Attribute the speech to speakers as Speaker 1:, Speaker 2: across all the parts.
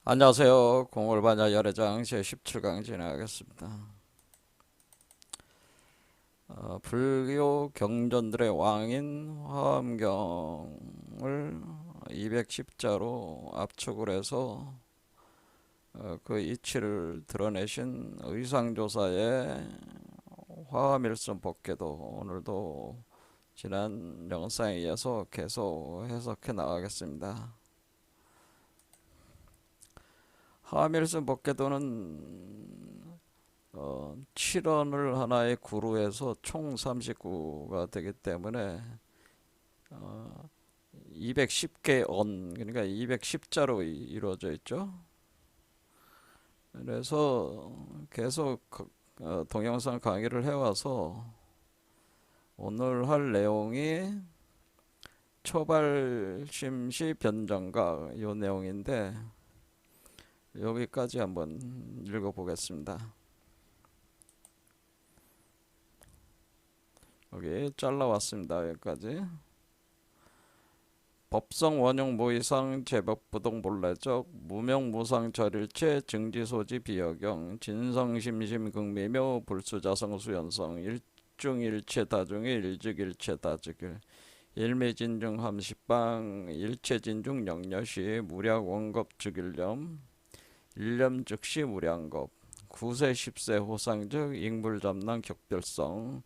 Speaker 1: 안녕하세요. 공골반야 열애장 제17강 진행하겠습니다. 불교 경전들의 왕인 화엄경을 210자로 압축을 해서 그 이치를 드러내신 의상조사의 화엄일선 법계도 오늘도 지난 영상에 이어서 계속 해석해 나가겠습니다. 화엄일선 법계도는 7원을 하나의 구루해서 총 39가 되기 때문에 210개 원, 그러니까 210자로 이루어져 있죠. 그래서 계속 동영상 강의를 해와서 오늘 할 내용이 초발심시 변정각 이 내용인데 여기까지 한번 읽어보겠습니다. 여기 잘라왔습니다. 여기까지. 법성 원용 모의상 제법 부동 본래적 무명 무상 절일체 증지소지 비여경 진성심심 극미묘 불수자성 수연성 일중일체 다중의 일즉일체 다즉일 일미진중 함식방 일체진중 영여시 무략 원겁 즉일념 일념 즉시 무량겁 구세 십세 호상적 익물잡난 격별성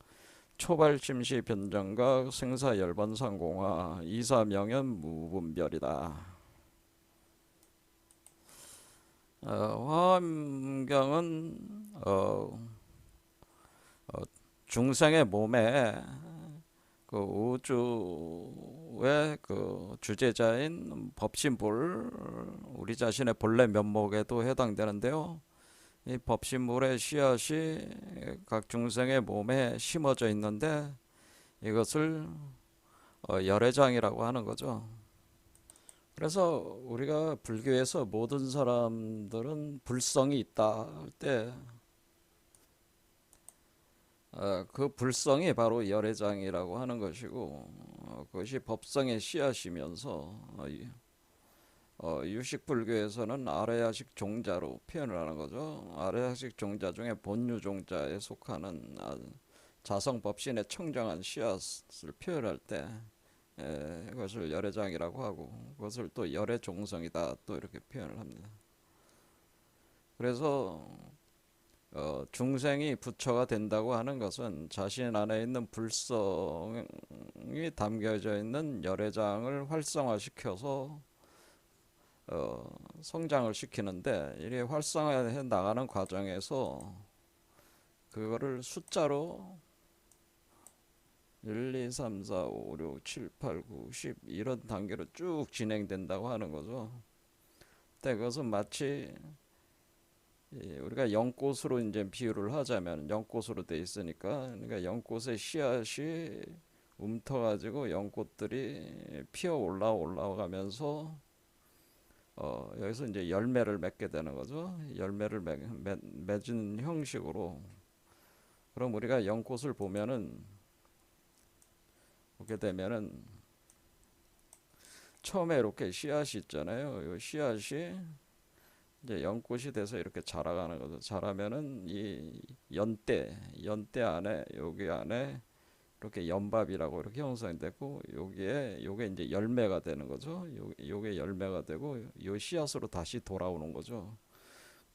Speaker 1: 초발심시 변정각 생사열번 상공화 이사명연 무분별이다. 화엄경은 중생의 몸에 그 우주의 그 주제자인 법신불 우리 자신의 본래 면목에도 해당되는데요. 이 법신물의 씨앗이 각 중생의 몸에 심어져 있는데 이것을 열애장이라고 하는 거죠. 그래서 우리가 불교에서 모든 사람들은 불성이 있다 할 때 그 불성이 바로 열애장이라고 하는 것이고 그것이 법성의 씨앗이면서 유식 불교에서는 아레야식 종자로 표현을 하는 거죠. 아레야식 종자 중에 본유 종자에 속하는 자성 법신의 청정한 씨앗을 표현할 때 그것을 열애장이라고 하고 그것을 또 열애 종성이다 또 이렇게 표현을 합니다. 그래서 중생이 부처가 된다고 하는 것은 자신 안에 있는 불성이 담겨져 있는 열애장을 활성화시켜서 성장을 시키는데 이게 활성화해 나가는 과정에서 그거를 숫자로 1, 2, 3, 4, 5, 6, 7, 8, 9, 10 이런 단계로 쭉 진행된다고 하는 거죠. 근데 그것은 마치 우리가 연꽃으로 이제 비유를 하자면 연꽃으로 돼 있으니까 그러니까 연꽃의 씨앗이 움터가지고 연꽃들이 피어 올라가면서 여기서 이제 열매를 맺게 되는 거죠. 열매를 맺은 형식으로. 그럼 우리가 연꽃을 보게 되면은 처음에 이렇게 씨앗이 있잖아요. 이 씨앗이 이제 연꽃이 돼서 이렇게 자라가는 거죠. 자라면은 이 연대 안에 여기 안에 이렇게 연밥이라고 이렇게 형성이 되고 요게 이제 열매가 되는 거죠. 요게 열매가 되고 요 씨앗으로 다시 돌아오는 거죠.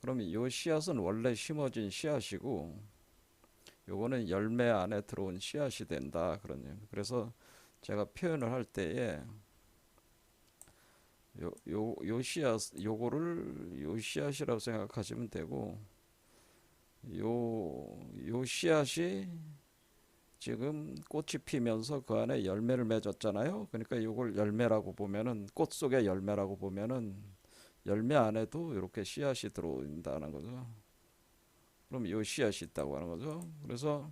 Speaker 1: 그러면 요 씨앗은 원래 심어진 씨앗이고 요거는 열매 안에 들어온 씨앗이 된다 그러네요. 그래서 제가 표현을 할 때에 요 씨앗 요거를 요 씨앗이라고 생각하시면 되고 요 씨앗이 지금 꽃이 피면서 그 안에 열매를 맺었잖아요. 그러니까 이걸 열매라고 보면은 꽃 속의 열매라고 보면은 열매 안에도 이렇게 씨앗이 들어온다는 거죠. 그럼 이 씨앗이 있다고 하는 거죠. 그래서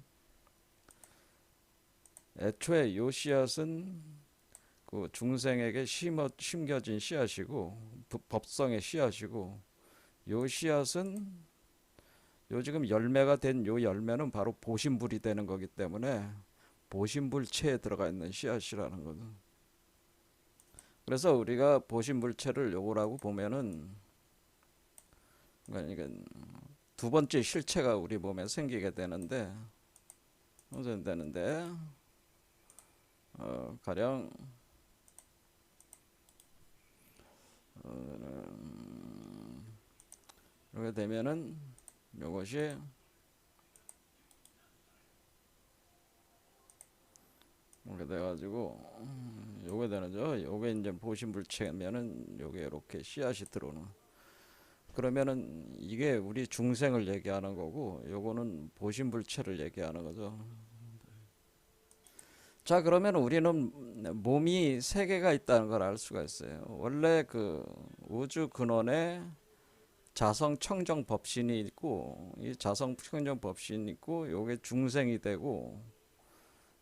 Speaker 1: 애초에 이 씨앗은 그 중생에게 심겨진 씨앗이고 법성의 씨앗이고 이 씨앗은 요 지금 열매가 된 요 열매는 바로 보신불이 되는 거기 때문에 보신불체에 들어가 있는 씨앗이라는 거죠. 그래서 우리가 보신불체를 요거라고 보면은 그러니까 두 번째 실체가 우리 몸에 생기게 되는데, 가령 이렇게 되면은 요것이 이렇게 돼가지고 요게 되는죠. 요게 이제 보신불체면은 요게 이렇게 씨앗이 들어오는. 그러면은 이게 우리 중생을 얘기하는 거고, 요거는 보신불체를 얘기하는 거죠. 자, 그러면 우리는 몸이 세 개가 있다는 걸 알 수가 있어요. 원래 그 우주 근원에 자성 청정 법신이 있고, 이 자성 청정 법신이 있고, 요게 중생이 되고,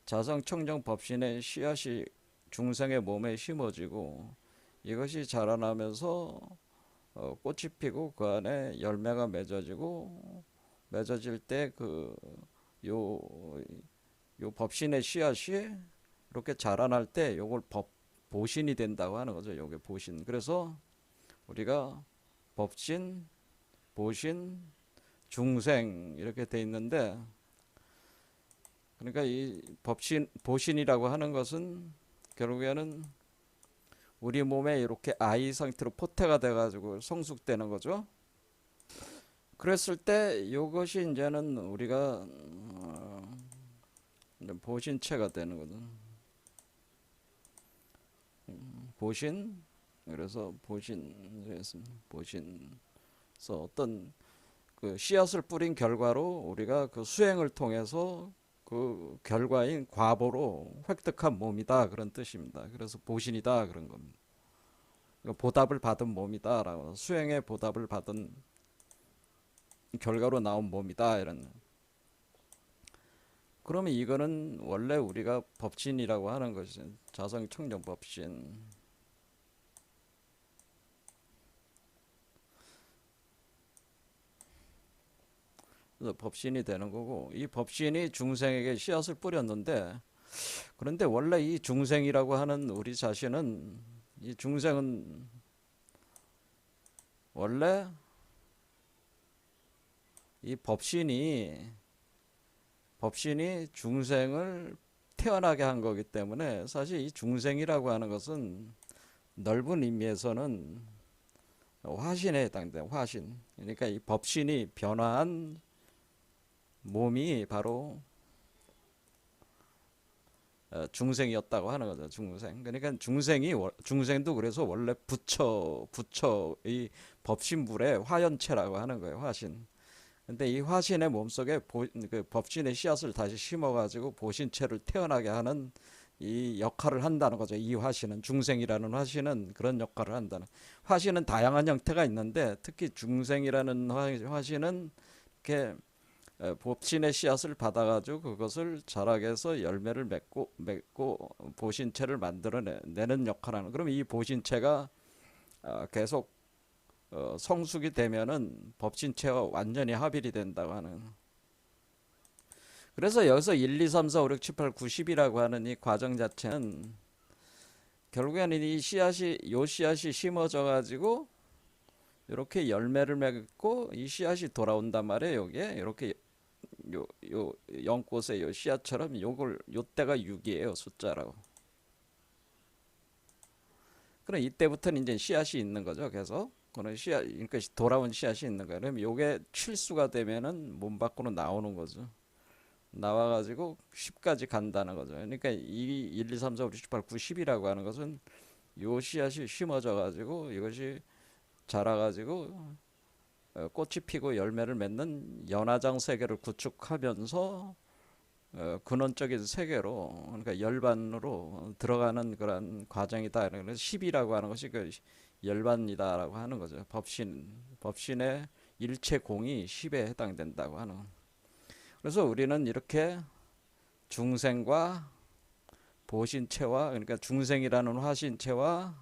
Speaker 1: 자성 청정 법신의 씨앗이 중생의 몸에 심어지고, 이것이 자라나면서 꽃이 피고 그 안에 열매가 맺어지고, 맺어질 때 요 요 법신의 씨앗이 이렇게 자라날 때 요걸 보신이 된다고 하는 거죠. 요게 보신. 그래서 우리가 법신, 보신, 중생 이렇게 돼 있는데, 그러니까 이 보신이라고 하는 것은 결국에는 우리 몸에 이렇게 아이 상태로 포태가 돼가지고 성숙되는 거죠. 그랬을 때 이것이 이제는 우리가 보신체가 되는 거죠. 보신, 그래서 보신서 어떤 그 씨앗을 뿌린 결과로 우리가 그 수행을 통해서 그 결과인 과보로 획득한 몸이다, 그런 뜻입니다. 그래서 보신이다, 그런 겁니다. 보답을 받은 몸이다라고, 수행의 보답을 받은 결과로 나온 몸이다, 이런. 그러면 이거는 원래 우리가 법신이라고 하는 것이 자성 청정 법신. 그래서 법신이 되는 거고, 이 법신이 중생에게 씨앗을 뿌렸는데, 그런데 원래 이 중생이라고 하는 우리 자신은, 이 중생은 원래 이 법신이 중생을 태어나게 한 거기 때문에, 사실 이 중생이라고 하는 것은 넓은 의미에서는 화신에 해당돼요. 화신. 그러니까 이 법신이 변화한 몸이 바로 중생이었다고 하는 거죠. 중생. 그러니까 중생도 그래서 원래 부처의 법신불의 화연체라고 하는 거예요. 화신. 근데 이 화신의 몸속에 그 법신의 씨앗을 다시 심어가지고 보신체를 태어나게 하는 이 역할을 한다는 거죠. 이 화신은, 중생이라는 화신은 그런 역할을 한다는. 화신은 다양한 형태가 있는데 특히 중생이라는 화신은 이렇게 법신의 씨앗을 받아가지고 그것을 자라게 해서 열매를 맺고 보신체를 만들어내는 역할을 하는. 그럼 이 보신체가 계속 성숙이 되면은 법신체와 완전히 합일이 된다고 하는. 그래서 여기서 1, 2, 3, 4, 5, 6, 7, 8, 9, 10이라고 하는 이 과정 자체는 결국에는 요 씨앗이 심어져 가지고 이렇게 열매를 맺고 이 씨앗이 돌아온단 말이에요. 여기에 이렇게 요 연꽃의 요 씨앗처럼 요때가 6이에요. 숫자라고. 그럼 이때부터는 이제 씨앗이 있는 거죠. 계속. 그런 씨앗, 그러니까 돌아온 씨앗이 있는 거예요. 그럼 요게 칠수가 되면은 몸 밖으로 나오는 거죠. 나와가지고 10까지 간다는 거죠. 그러니까 이 1, 2, 3, 4, 5, 6, 7, 8, 9, 10이라고 하는 것은 요 씨앗이 심어져 가지고 이것이 자라가지고 꽃이 피고 열매를 맺는 연화장 세계를 구축하면서 근원적인 세계로, 그러니까 열반으로 들어가는 그런 과정이다. 그래서 10이라고 하는 것이 그 열반이다라고 하는 거죠. 법신의 일체 공이 10에 해당된다고 하는. 그래서 우리는 이렇게 중생과 보신체와, 그러니까 중생이라는 화신체와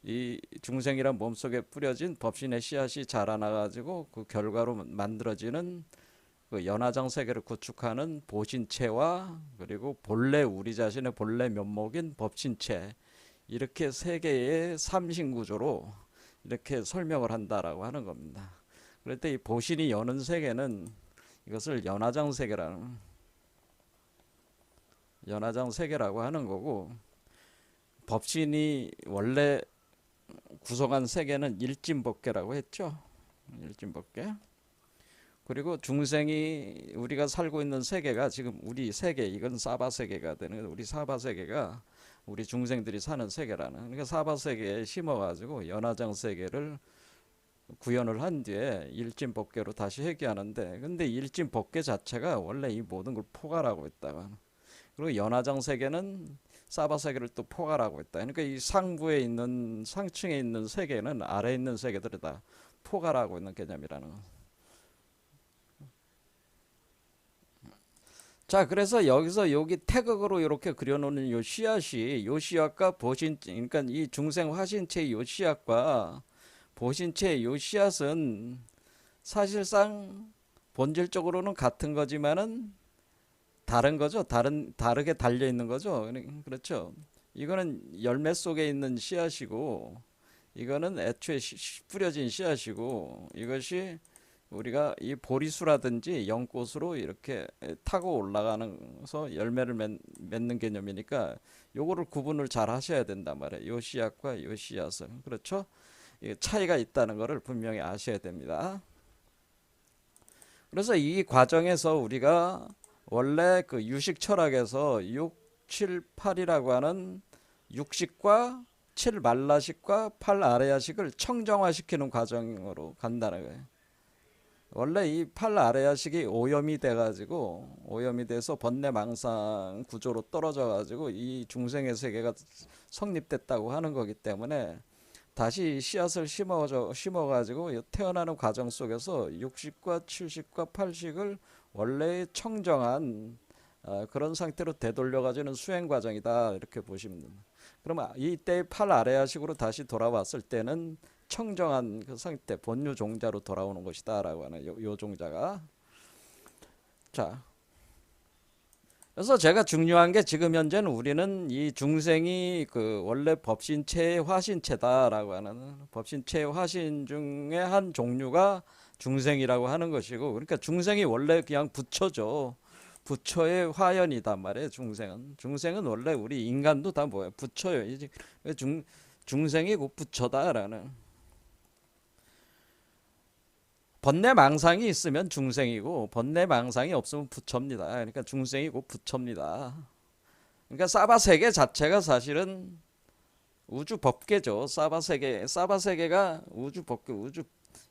Speaker 1: 이 중생이란 몸속에 뿌려진 법신의 씨앗이 자라나가지고 그 결과로 만들어지는 그 연화장 세계를 구축하는 보신체와, 그리고 본래 우리 자신의 본래 면목인 법신체, 이렇게 세 개의 삼신구조로 이렇게 설명을 한다라고 하는 겁니다. 그럴 때 이 보신이 여는 세계는 이것을 연화장 세계라고 하는 거고, 법신이 원래 구성한 세계는 일진법계라고 했죠. 일진법계. 그리고 중생이 우리가 살고 있는 세계가 지금 우리 세계, 이건 사바 세계가 되는 거예요. 우리 사바 세계가 우리 중생들이 사는 세계라는. 그러니까 사바 세계에 심어가지고 연화장 세계를 구현을 한 뒤에 일진법계로 다시 회귀하는데, 근데 일진법계 자체가 원래 이 모든 걸 포괄하고 있다가, 그리고 연화장 세계는 사바 세계를 또 포괄하고 있다. 그러니까 이 상부에 있는 상층에 있는 세계는 아래에 있는 세계들을 다 포괄하고 있는 개념이라는 거. 자, 그래서 여기서 여기 태극으로 이렇게 그려놓는 요 씨앗이, 요 씨앗과 보신, 그러니까 이 중생 화신체의 요 씨앗과 보신체의 요 씨앗은 사실상 본질적으로는 같은 거지만은 다른 거죠. 다르게 달려 있는 거죠. 그렇죠. 이거는 열매 속에 있는 씨앗이고, 이거는 애초에 뿌려진 씨앗이고, 이것이 우리가 이 보리수라든지 연꽃으로 이렇게 타고 올라가면서 열매를 맺는 개념이니까 요거를 구분을 잘 하셔야 된단 말이에요. 요 씨앗과 요 씨앗은. 그렇죠? 차이가 있다는 것을 분명히 아셔야 됩니다. 그래서 이 과정에서 우리가 원래 그 유식 철학에서 6, 7, 8이라고 하는 육식과 7 말라식과 8 아레야식을 청정화시키는 과정으로 간다는 거예요. 원래 이 8 아레야식이 오염이 돼가지고, 오염이 돼서 번뇌망상 구조로 떨어져가지고 이 중생의 세계가 성립됐다고 하는 거기 때문에 다시 씨앗을 심어가지고 태어나는 과정 속에서 60과 70과 80을 원래의 청정한 그런 상태로 되돌려가지는 수행 과정이다, 이렇게 보시면 됩니다. 그러면 이때 8 아레아식으로 다시 돌아왔을 때는 청정한 그 상태, 본유 종자로 돌아오는 것이다 라고 하는 요 종자가. 자, 그래서 제가 중요한 게 지금 현재는 우리는 이 중생이 그 원래 법신체의 화신체다라고 하는, 법신체의 화신 중에 한 종류가 중생이라고 하는 것이고, 그러니까 중생이 원래 그냥 부처죠. 부처의 화연이단 말이에요. 중생은 원래 우리 인간도 다 뭐예요? 부처예요. 중생이 곧 부처다라는. 번뇌망상이 있으면 중생이고 번뇌망상이 없으면 부처입니다. 그러니까 중생이 곧 부처입니다. 그러니까 사바 세계 자체가 사실은 우주 법계죠. 사바 세계가 우주 법계, 우주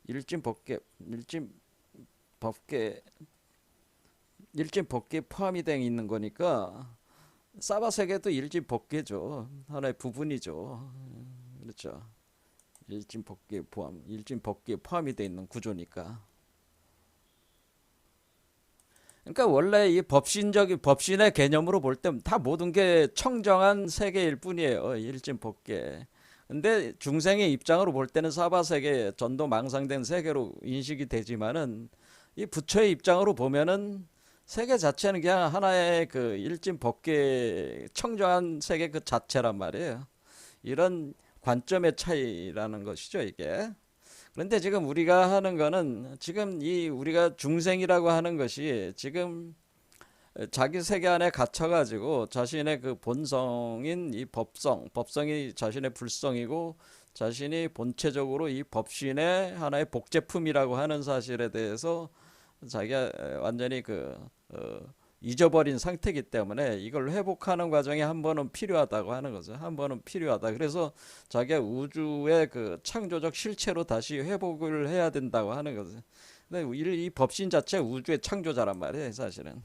Speaker 1: 일진 법계, 일진 법계에 포함이 되어 있는 거니까 사바 세계도 일진 법계죠. 하나의 부분이죠. 그렇죠. 일진 법계에 포함이 되어 있는 구조니까. 그러니까 원래 이 법신의 개념으로 볼 때 다 모든 게 청정한 세계일 뿐이에요. 일진 법계. 근데 중생의 입장으로 볼 때는 사바세계, 전도 망상된 세계로 인식이 되지만은 이 부처의 입장으로 보면은 세계 자체는 그냥 하나의 그 일진 법계 청정한 세계 그 자체란 말이에요. 이런 관점의 차이라는 것이죠, 이게. 그런데 지금 우리가 하는 거는 지금 이 우리가 중생이라고 하는 것이 지금 자기 세계 안에 갇혀가지고 자신의 그 본성인 이 법성이 자신의 불성이고 자신이 본체적으로 이 법신의 하나의 복제품이라고 하는 사실에 대해서 자기가 완전히 잊어버린 상태이기 때문에 이걸 회복하는 과정이 한 번은 필요하다고 하는 거죠. 한 번은 필요하다. 그래서 자기가 우주의 그 창조적 실체로 다시 회복을 해야 된다고 하는 거죠. 근데 이 법신 자체가 우주의 창조자란 말이에요, 사실은.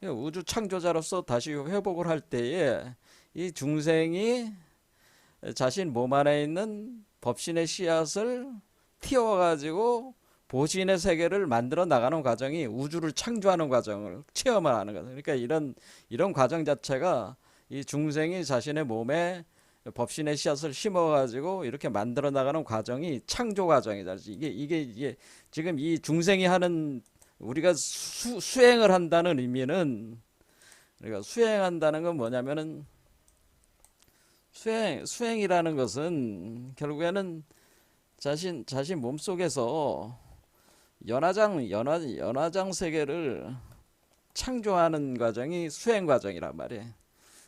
Speaker 1: 우주 창조자로서 다시 회복을 할 때에 이 중생이 자신 몸 안에 있는 법신의 씨앗을 틔워가지고 보신의 세계를 만들어 나가는 과정이 우주를 창조하는 과정을 체험하는 거죠. 그러니까 이런 과정 자체가 이 중생이 자신의 몸에 법신의 씨앗을 심어가지고 이렇게 만들어 나가는 과정이 창조 과정이다. 이게 지금 이 중생이 하는 우리가 수행을 한다는 의미는 우리가 수행한다는 건 뭐냐면은 수행이라는 것은 결국에는 자신 몸속에서 연화장 세계를 창조하는 과정이 수행 과정이란 말이에요.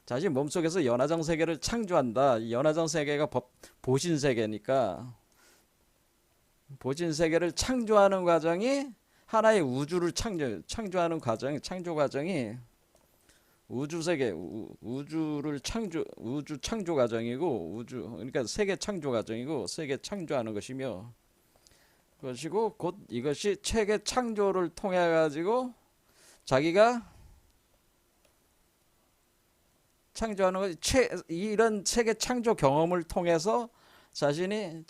Speaker 1: 자신 몸속에서 연화장 세계를 창조한다. 이 연화장 세계가 보신 세계니까 보진 세계를 창조하는 과정이 하나의 우주를 창조하는 과정, 창조 과정이 우주 세계, 우주를 우주 창조 과정이고, 그러니까 세계 창조 과정이고, 세계 창조하는 것이며, 그것이고, 곧 이것이 체계 창조를 통해 가지고 자기가 창조하는 것, 이런 세계 창조 경험을 통해서 자신이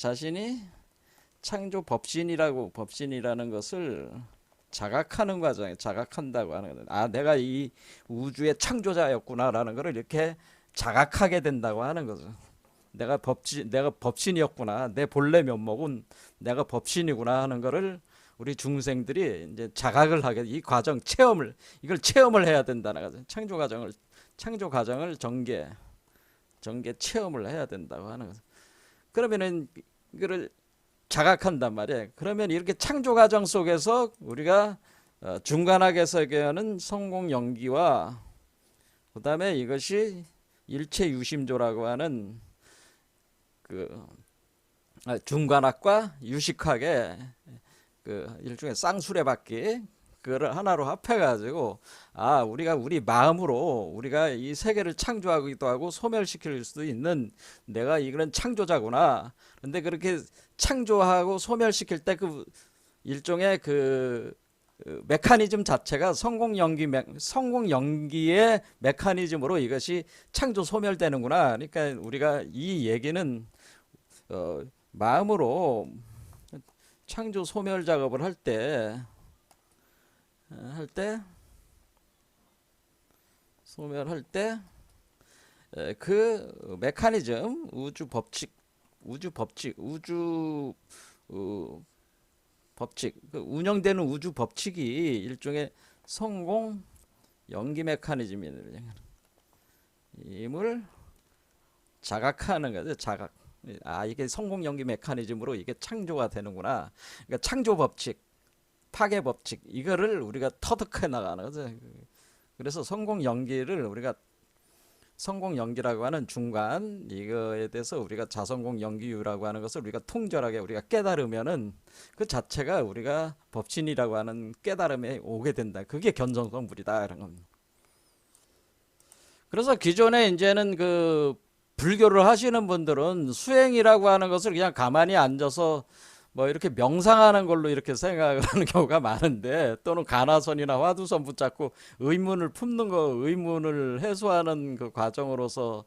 Speaker 1: 창조 법신이라는 것을 자각하는 과정에 자각한다고 하는 거든. 아, 내가 이 우주의 창조자였구나라는 것을 이렇게 자각하게 된다고 하는 거죠. 내가 법신이었구나. 내 본래 면목은 내가 법신이구나 하는 것을 우리 중생들이 이제 자각을 하게, 이 과정 이걸 체험을 해야 된다는 거죠. 창조 과정을 전개 체험을 해야 된다고 하는 거죠. 그러면은 이거를 자각한단 말이에요. 그러면 이렇게 창조 과정 속에서 우리가 중간하게 설계하는 성공 연기와 그 다음에 이것이 일체 유심조라고 하는 그 중간학과 유식학의 그 일종의 쌍수레바퀴, 그거를 하나로 합해가지고, 아, 우리 마음으로 우리가 이 세계를 창조하기도 하고 소멸시킬 수도 있는 내가 이런 창조자구나. 근데 그렇게 창조하고 소멸시킬 때 그 일종의 그 메커니즘 자체가 성공 연기의 메커니즘으로 이것이 창조 소멸되는구나. 그러니까 우리가 이 얘기는 마음으로 창조 소멸 작업을 할 때 소멸할 때 그 메커니즘, 우주 법칙, 그 운영되는 우주 법칙이 일종의 성공 연기 메커니즘임을 자각하는 거죠. 자각. 아, 이게 성공 연기 메커니즘으로 이게 창조가 되는구나. 그러니까 창조 법칙, 파괴 법칙, 이거를 우리가 터득해 나가는 거죠. 그래서 성공 연기라고 하는 중간, 이거에 대해서 우리가 자성공 연기유라고 하는 것을 우리가 통절하게 우리가 깨달으면은 그 자체가 우리가 법신이라고 하는 깨달음에 오게 된다. 그게 견성성불이다 이런 겁니다. 그래서 기존에 이제는 그 불교를 하시는 분들은 수행이라고 하는 것을 그냥 가만히 앉아서 뭐 이렇게 명상하는 걸로 이렇게 생각을 하는 경우가 많은데, 또는 가나선이나 화두선 붙잡고 의문을 해소하는 그 과정으로서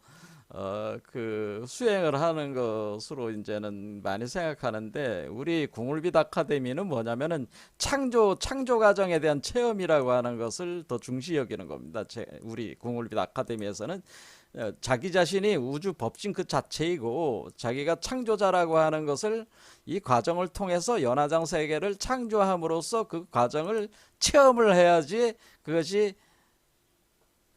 Speaker 1: 그 수행을 하는 것으로 이제는 많이 생각하는데, 우리 궁울빛 아카데미는 뭐냐면은 창조 과정에 대한 체험이라고 하는 것을 더 중시 여기는 겁니다. 우리 궁울빛 아카데미에서는 자기 자신이 우주 법진 그 자체이고, 자기가 창조자라고 하는 것을 이 과정을 통해서 연화장 세계를 창조함으로써 그 과정을 체험을 해야지, 그것이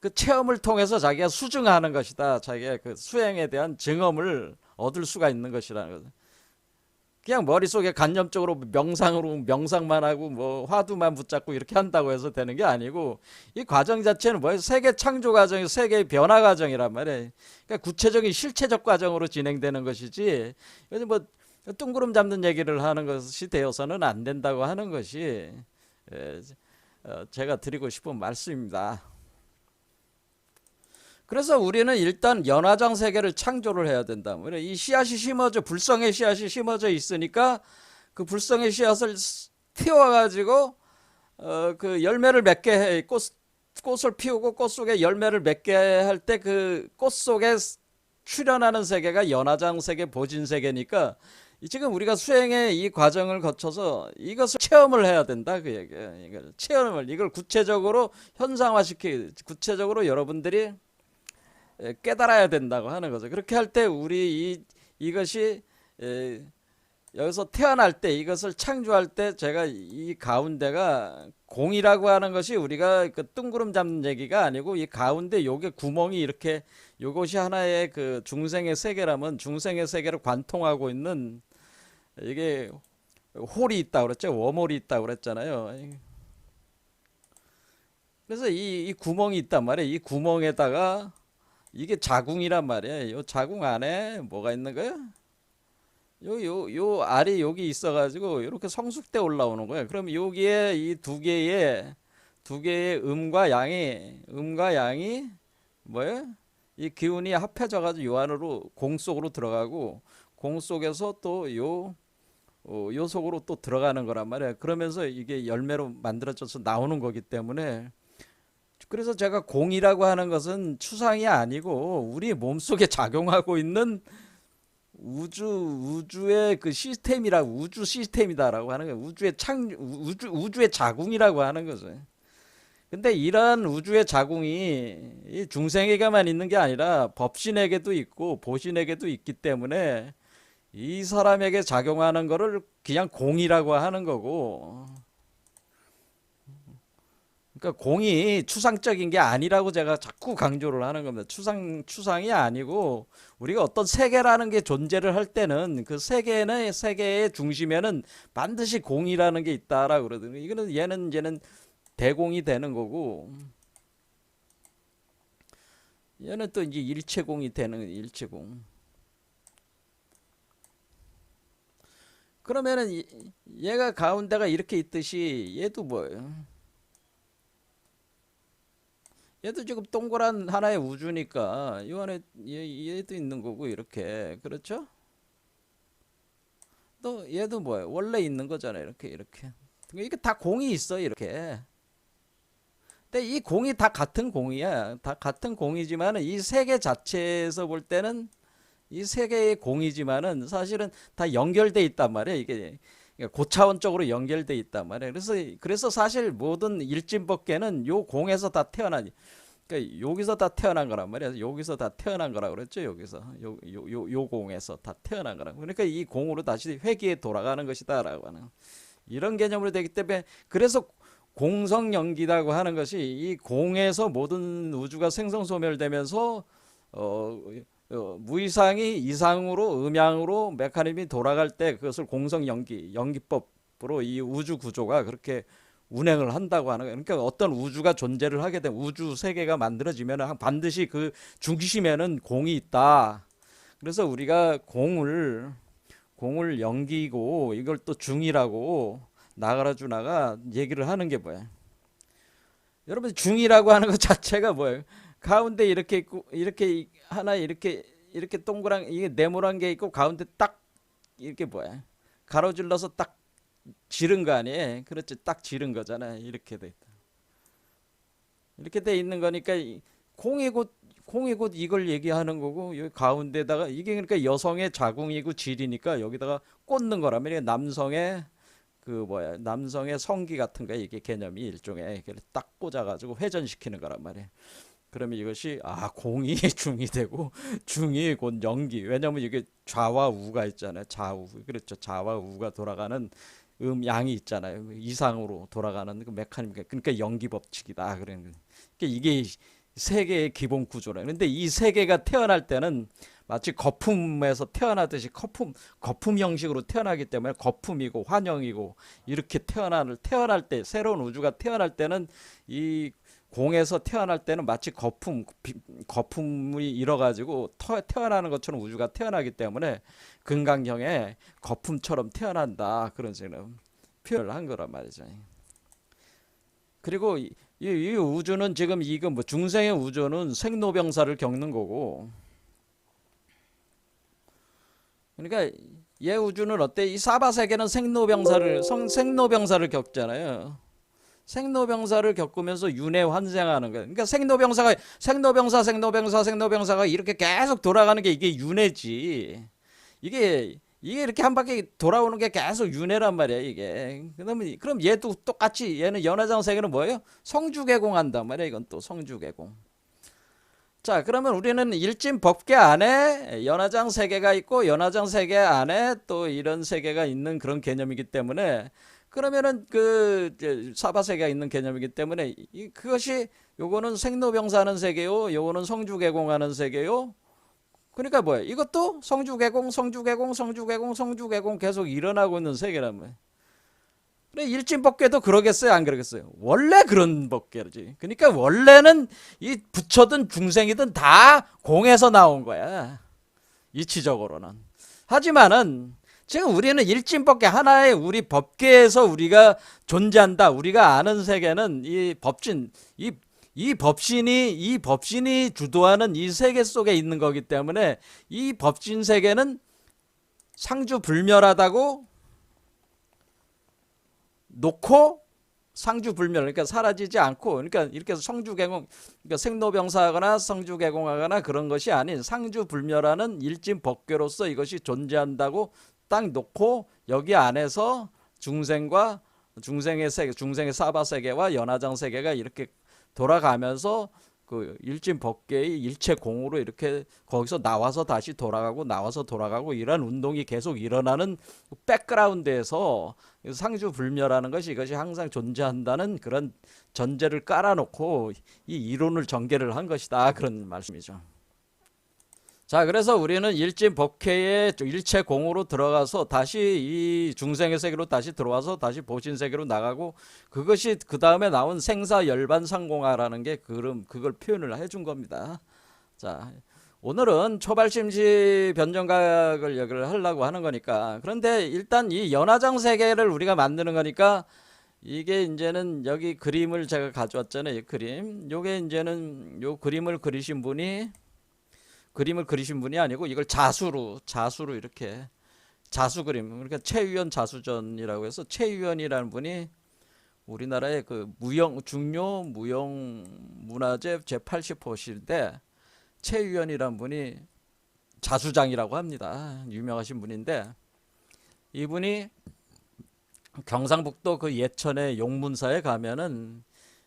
Speaker 1: 그 체험을 통해서 자기가 수증하는 것이다. 자기가 그 수행에 대한 증험을 얻을 수가 있는 것이라는 거죠. 그냥 머릿속에 간접적으로 명상만 하고 뭐 화두만 붙잡고 이렇게 한다고 해서 되는 게 아니고, 이 과정 자체는 뭐예요? 세계 창조 과정이 세계의 변화 과정이란 말이에요. 그러니까 구체적인 실체적 과정으로 진행되는 것이지, 요즘 뭐 뚱구름 잡는 얘기를 하는 것이 되어서는 안 된다고 하는 것이 제가 드리고 싶은 말씀입니다. 그래서 우리는 일단 연화장 세계를 창조를 해야 된다. 이 씨앗이 불성의 씨앗이 심어져 있으니까 그 불성의 씨앗을 틔워가지고 그 열매를 맺게 해. 꽃을 피우고 꽃 속에 열매를 맺게 할 때 그 꽃 속에 출현하는 세계가 연화장 세계, 보진 세계니까, 지금 우리가 수행의 이 과정을 거쳐서 이것을 체험을 해야 된다, 그 얘기예요. 이걸 구체적으로 구체적으로 여러분들이 깨달아야 된다고 하는 거죠. 그렇게 할 때 이것이 여기서 태어날 때, 이것을 창조할 때, 제가 이 가운데가 공이라고 하는 것이 우리가 그 뜬구름 잡는 얘기가 아니고, 이 가운데 요게 구멍이 이렇게 요것이 하나의 그 중생의 세계라면 중생의 세계를 관통하고 있는 이게 홀이 있다 그랬죠. 웜홀이 있다 그랬잖아요. 그래서 이 구멍이 있단 말이에요. 이 구멍에다가 이게 자궁이란 말이에요. 요 자궁 안에 뭐가 있는 거야? 요 알이 여기 있어가지고 이렇게 성숙돼 올라오는 거예요. 그럼 여기에 이 두 개의 음과 양이 뭐예요? 이 기운이 합해져가지고 요 안으로 공 속으로 들어가고 공 속에서 또 요 속으로 또 들어가는 거란 말이에요. 그러면서 이게 열매로 만들어져서 나오는 거기 때문에 그래서 제가 공이라고 하는 것은 추상이 아니고 우리 몸속에 작용하고 있는 우주의 그 시스템이라고 우주 시스템이다라고 하는 거예요. 우주의 자궁이라고 하는 거죠. 근데 이러한 우주의 자궁이 이 중생에게만 있는 게 아니라 법신에게도 있고 보신에게도 있기 때문에 이 사람에게 작용하는 거를 그냥 공이라고 하는 거고, 그러니까 공이 추상적인 게 아니라고 제가 자꾸 강조를 하는 겁니다. 추상이 아니고 우리가 어떤 세계라는 게 존재를 할 때는 그 세계의 중심에는 반드시 공이라는 게 있다라고 그러거든요. 이거는 얘는 대공이 되는 거고, 얘는 또 이제 일체공이 되는 일체공. 그러면은 얘가 가운데가 이렇게 있듯이 얘도 뭐예요? 얘도 지금 동그란 하나의 우주니까 이 안에 얘도 있는 거고 이렇게 그렇죠? 또 얘도 뭐예요? 원래 있는 거잖아요. 이렇게 이게 다 공이 있어 이렇게. 근데 이 공이 다 같은 공이야. 다 같은 공이지만 이 세계 자체에서 볼 때는 이 세계의 공이지만은 사실은 다 연결돼 있단 말이야. 이게 고차원적으로 연결돼 있단 말이야. 그래서 사실 모든 일진법계는 요 공에서 다 태어나니. 그러니까 여기서 다 태어난 거란 말이야. 여기서 다 태어난 거라 그랬죠. 여기서 요 공에서 다 태어난 거라. 그러니까 이 공으로 다시 회귀에 돌아가는 것이다라고 하는 이런 개념으로 되기 때문에 그래서 공성연기라고 하는 것이 이 공에서 모든 우주가 생성소멸되면서 무이상이 이상으로 음양으로 메커니즘이 돌아갈 때 그것을 연기법으로 이 우주 구조가 그렇게 운행을 한다고 하는 거예요. 그러니까 어떤 우주가 존재를 하게 되면 우주 세계가 만들어지면 반드시 그 중심에는 공이 있다. 그래서 우리가 공을 연기고 이걸 또 중이라고 나가라주나가 얘기를 하는 게 뭐야? 여러분 중이라고 하는 것 자체가 뭐예요? 가운데 이렇게 있고 이렇게 하나 이렇게 동그란 이게 네모난 게 있고 가운데 딱 이렇게 뭐야? 가로질러서 딱 지른 거 아니에요? 그렇지, 딱 지른 거잖아요. 이렇게 돼 있다. 이렇게 돼 있는 거니까 공이 곧 이걸 얘기하는 거고 여기 가운데다가 이게 그러니까 여성의 자궁이고 질이니까 여기다가 꽂는 거라면 남성의 성기 같은 거 이게 개념이 일종의 딱 꽂아가지고 회전시키는 거란 말이에요. 그러면 이것이 공이 중이 되고 중이 곧 연기. 왜냐면 이게 좌와 우가 있잖아요. 좌우. 그렇죠. 좌와 우가 돌아가는 양이 있잖아요. 이상으로 돌아가는 그 메커니즘. 그러니까 연기 법칙이다. 그러니까 이게 세계의 기본 구조라. 그런데 이 세계가 태어날 때는 마치 거품에서 태어나듯이 거품 형식으로 태어나기 때문에 거품이고 환영이고 이렇게 태어날 때 새로운 우주가 태어날 때는 이 공에서 태어날 때는 마치 거품이 일어가지고 태어나는 것처럼 우주가 태어나기 때문에 금강경에 거품처럼 태어난다 그런 식으로 표현을 한 거란 말이죠. 그리고 이 우주는 지금 이거 뭐 중생의 우주는 생로병사를 겪는 거고, 그러니까 얘 우주는 어때? 이 사바 세계는 생로병사를 겪잖아요. 생로병사를 겪으면서 윤회 환생하는 거예요. 그러니까 생로병사가 이렇게 계속 돌아가는 게 이게 윤회지. 이게 이렇게 한 바퀴 돌아오는 게 계속 윤회란 말이야 이게. 그럼 얘도 똑같이 얘는 연화장 세계는 뭐예요? 성주개공한단 말이야. 이건 또 성주개공. 자, 그러면 우리는 일진 법계 안에 연화장 세계가 있고 연화장 세계 안에 또 이런 세계가 있는 그런 개념이기 때문에 그러면은 그 이제 사바세계가 있는 개념이기 때문에 그것이 요거는 생로병사하는 세계요, 요거는 성주개공하는 세계요. 그러니까 뭐야? 이것도 성주개공, 성주개공, 성주개공, 성주개공 계속 일어나고 있는 세계란 말이야. 그래, 일진법계도 그러겠어요, 안 그러겠어요? 원래 그런 법계지. 그러니까 원래는 이 부처든 중생이든 다 공에서 나온 거야, 이치적으로는. 하지만은 지금 우리는 일진법계 하나의 우리 법계에서 우리가 존재한다, 우리가 아는 세계는 이 법진, 이 법신이 주도하는 이 세계 속에 있는 거기 때문에 이 법진 세계는 상주불멸하다고 놓고, 상주불멸, 그러니까 사라지지 않고, 그러니까 이렇게 해서 성주개공, 그러니까 생로병사하거나 성주개공하거나 그런 것이 아닌 상주불멸하는 일진법계로서 이것이 존재한다고 딱 놓고, 여기 안에서 중생과 중생의 세계, 중생의 사바세계와 연화장 세계가 이렇게 돌아가면서 그 일진법계의 일체공으로 이렇게 거기서 나와서 다시 돌아가고 나와서 돌아가고 이런 운동이 계속 일어나는 백그라운드에서 상주불멸하는 것이, 이것이 항상 존재한다는 그런 전제를 깔아놓고 이 이론을 전개를 한 것이다, 그런 말씀이죠. 자, 그래서 우리는 일진법계의 일체공으로 들어가서 다시 이 중생의 세계로 다시 들어와서 다시 보신세계로 나가고, 그것이 그 다음에 나온 생사열반상공화라는 게 그걸 표현을 해준 겁니다. 자, 오늘은 초발심시 변정각을 여기를 하려고 하는 거니까, 그런데 일단 이 연화장 세계를 우리가 만드는 거니까, 이게 이제는 여기 그림을 제가 가져왔잖아요. 이 그림, 요게 이제는 요 그림을 그리신 분이 아니고 이걸 자수로 이렇게 자수 그림, 그러니까 최유연 자수전이라고 해서, 최유연이라는 분이 우리나라의 그 중요 무형 문화재 제80호실인데, 최유연이라는 분이 자수장이라고 합니다. 유명하신 분인데, 이분이 경상북도 그 예천의 용문사에 가면은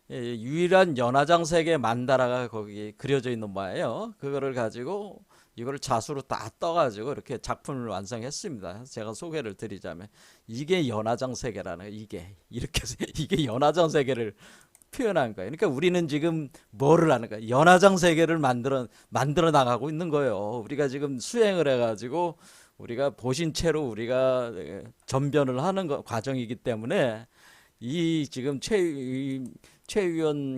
Speaker 1: 유일한 연화장 세계 만다라가 거기 그려져 있는 바예요. 그거를 가지고 이거를 자수로 다 떠가지고 이렇게 작품을 완성했습니다. 제가 소개를 드리자면 이게 연화장 세계라는, 이게 이렇게 이게 연화장 세계를 표현한 거예요. 그러니까 우리는 지금 뭐를 하는 거야? 연화장 세계를 만들어 나가고 있는 거예요. 우리가 지금 수행을 해가지고 우리가 보신채로 우리가 전변을 하는 과정이기 때문에, 이 지금 최유연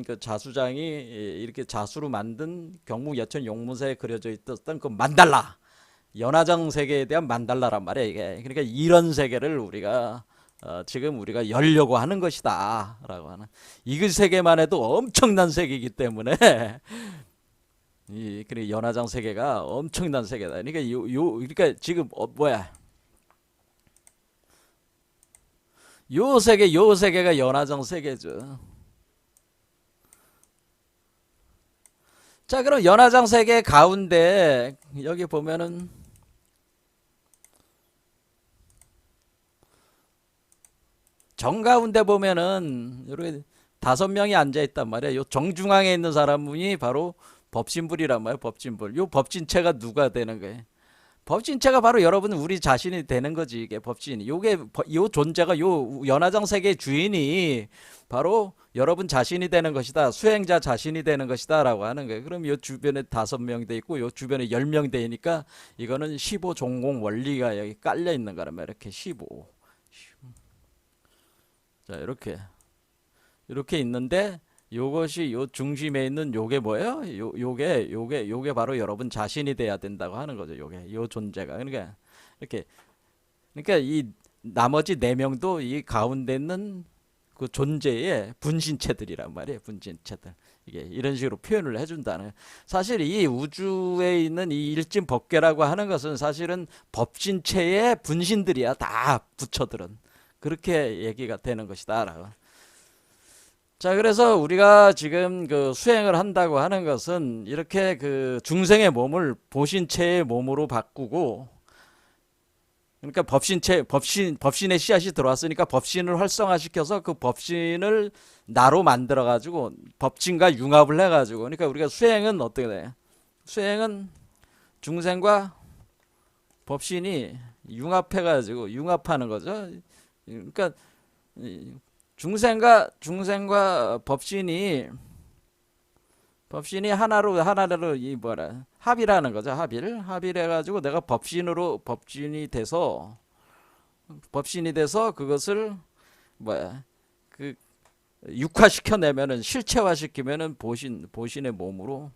Speaker 1: 그 자수장이 이렇게 자수로 만든 경북 예천 용문사에 그려져 있었던 그 만달라, 연화장 세계에 대한 만달라란 말이야, 이게. 그러니까 이런 세계를 우리가 지금 우리가 열려고 하는 것이다 라고 하는, 이 세계만 해도 엄청난 세계이기 때문에 이 그래 연화장 세계가 엄청난 세계다. 그러니까 그러니까 지금 요 세계가 연화장 세계죠. 자, 그럼 연화장 세계 가운데 여기 보면은 정가운데 보면은 이렇게 5명이 앉아 있단 말이야. 요 정중앙에 있는 사람이 바로 법신불이란 말이야. 법신불. 요 법진체가 누가 되는 거예요? 법진체가 바로 여러분 우리 자신이 되는 거지. 이게 법진이. 요 존재가, 요 연화장 세계의 주인이 바로 여러분 자신이 되는 것이다. 수행자 자신이 되는 것이다 라고 하는 거예요. 그럼 요 주변에 5명 돼 있고 요 주변에 10명 되니까 이거는 15 종공 원리가 여기 깔려 있는 거란 말이야. 이렇게 15. 자, 이렇게 있는데, 요것이 요 중심에 있는 요게 뭐예요? 요게 바로 여러분 자신이 돼야 된다고 하는 거죠. 요 존재가. 그러니까 이렇게, 그러니까 이 나머지 4명도 이 가운데 있는 그 존재의 분신체들이란 말이에요. 분신체들. 이게 이런 식으로 표현을 해준다는. 사실 이 우주에 있는 이 일진법계라고 하는 것은 사실은 법신체의 분신들이야. 다 부처들은. 그렇게 얘기가 되는 것이다 라고. 자, 그래서 우리가 지금 그 수행을 한다고 하는 것은 이렇게 그 중생의 몸을 보신체의 몸으로 바꾸고, 그러니까 법신의 씨앗이 들어왔으니까 법신을 활성화시켜서 그 법신을 나로 만들어 가지고 법신과 융합을 해 가지고, 그러니까 우리가 수행은 어떻게 돼요? 수행은 중생과 법신이 융합해 가지고 융합하는 거죠. 그러니까 중생과 법신이 하나로 이 뭐라 합의라는 거죠. 합의를 해가지고 내가 법신이 돼서 그것을 뭐야 그 육화시켜내면은 실체화시키면은 보신의 몸으로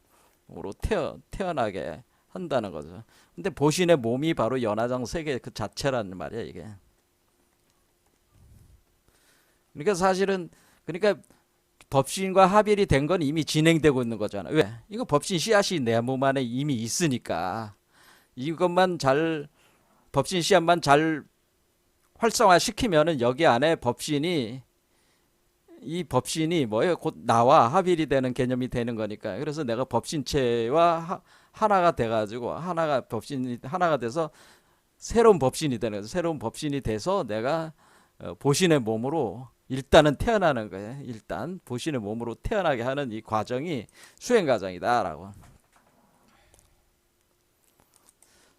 Speaker 1: 태어나게 한다는 거죠. 근데 보신의 몸이 바로 연화장 세계 그 자체라는 말이야 이게. 그러니까 사실은 그러니까 법신과 합일이 된 건 이미 진행되고 있는 거잖아. 왜? 이거 법신 씨앗이 내 몸 안에 이미 있으니까 법신 씨앗만 잘 활성화시키면은 여기 안에 이 법신이 뭐예요? 곧 나와 합일이 되는 개념이 되는 거니까. 그래서 내가 법신체와 하나가 돼가지고 법신이 하나가 돼서 새로운 법신이 되는 거죠. 새로운 법신이 돼서 내가 보신의 몸으로 일단은 태어나는 거예요. 일단 보신의 몸으로 태어나게 하는 이 과정이 수행 과정이다라고.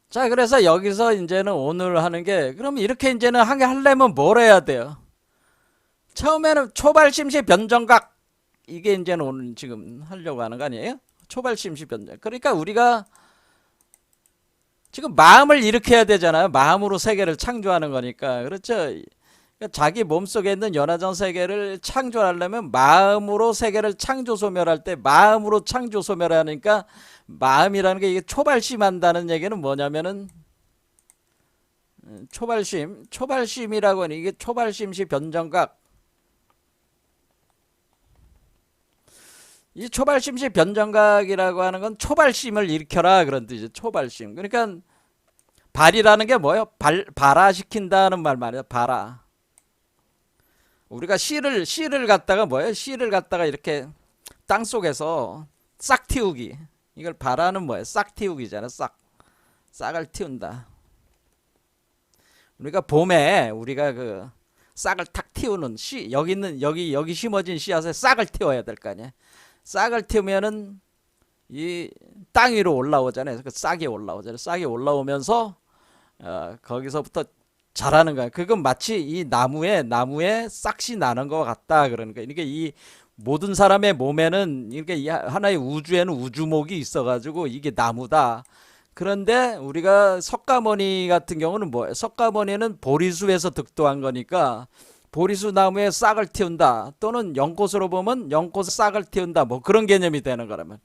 Speaker 1: 자, 그래서 여기서 이제는 오늘 하는 게 그럼 이렇게 이제는 하려면 뭘 해야 돼요? 처음에는 초발심시 변정각 이게 이제는 오늘 지금 하려고 하는 거 아니에요? 초발심시 변정. 그러니까 우리가 지금 마음을 일으켜야 되잖아요. 마음으로 세계를 창조하는 거니까. 그렇죠? 그러니까 자기 몸속에 있는 연화장 세계를 창조하려면 마음으로 세계를 창조 소멸할 때 마음으로 창조 소멸하니까 마음이라는 게 이게 초발심한다는 얘기는 뭐냐면은 초발심이라고 하는 이게 초발심시 변정각. 이 초발심시 변정각이라고 하는 건 초발심을 일으켜라 그런 뜻이죠. 초발심. 그러니까 발이라는 게 뭐예요? 발화시킨다는 말 말이야. 발화. 우리가 씨를 갖다가 뭐예요? 씨를 갖다가 이렇게 땅 속에서 싹 틔우기. 이걸 발화는 뭐예요? 싹 틔우기잖아. 싹을 틔운다. 우리가 봄에 우리가 그 싹을 탁 틔우는 여기 심어진 씨앗에 싹을 틔워야 될 거 아니야. 싹을 틔우면은 이 땅 위로 올라오잖아요. 그 싹이 올라오잖아요. 싹이 올라오면서 거기서부터 자라는 거야. 그건 마치 이 나무에 싹이 나는 것 같다 그러는 거야. 이게 이 모든 사람의 몸에는 이렇게 하나의 우주에는 우주목이 있어가지고 이게 나무다. 그런데 우리가 석가모니 같은 경우는 뭐예요? 석가모니는 보리수에서 득도한 거니까 보리수 나무에 싹을 틔운다. 또는 연꽃으로 보면 연꽃 싹을 틔운다. 뭐 그런 개념이 되는 거라면.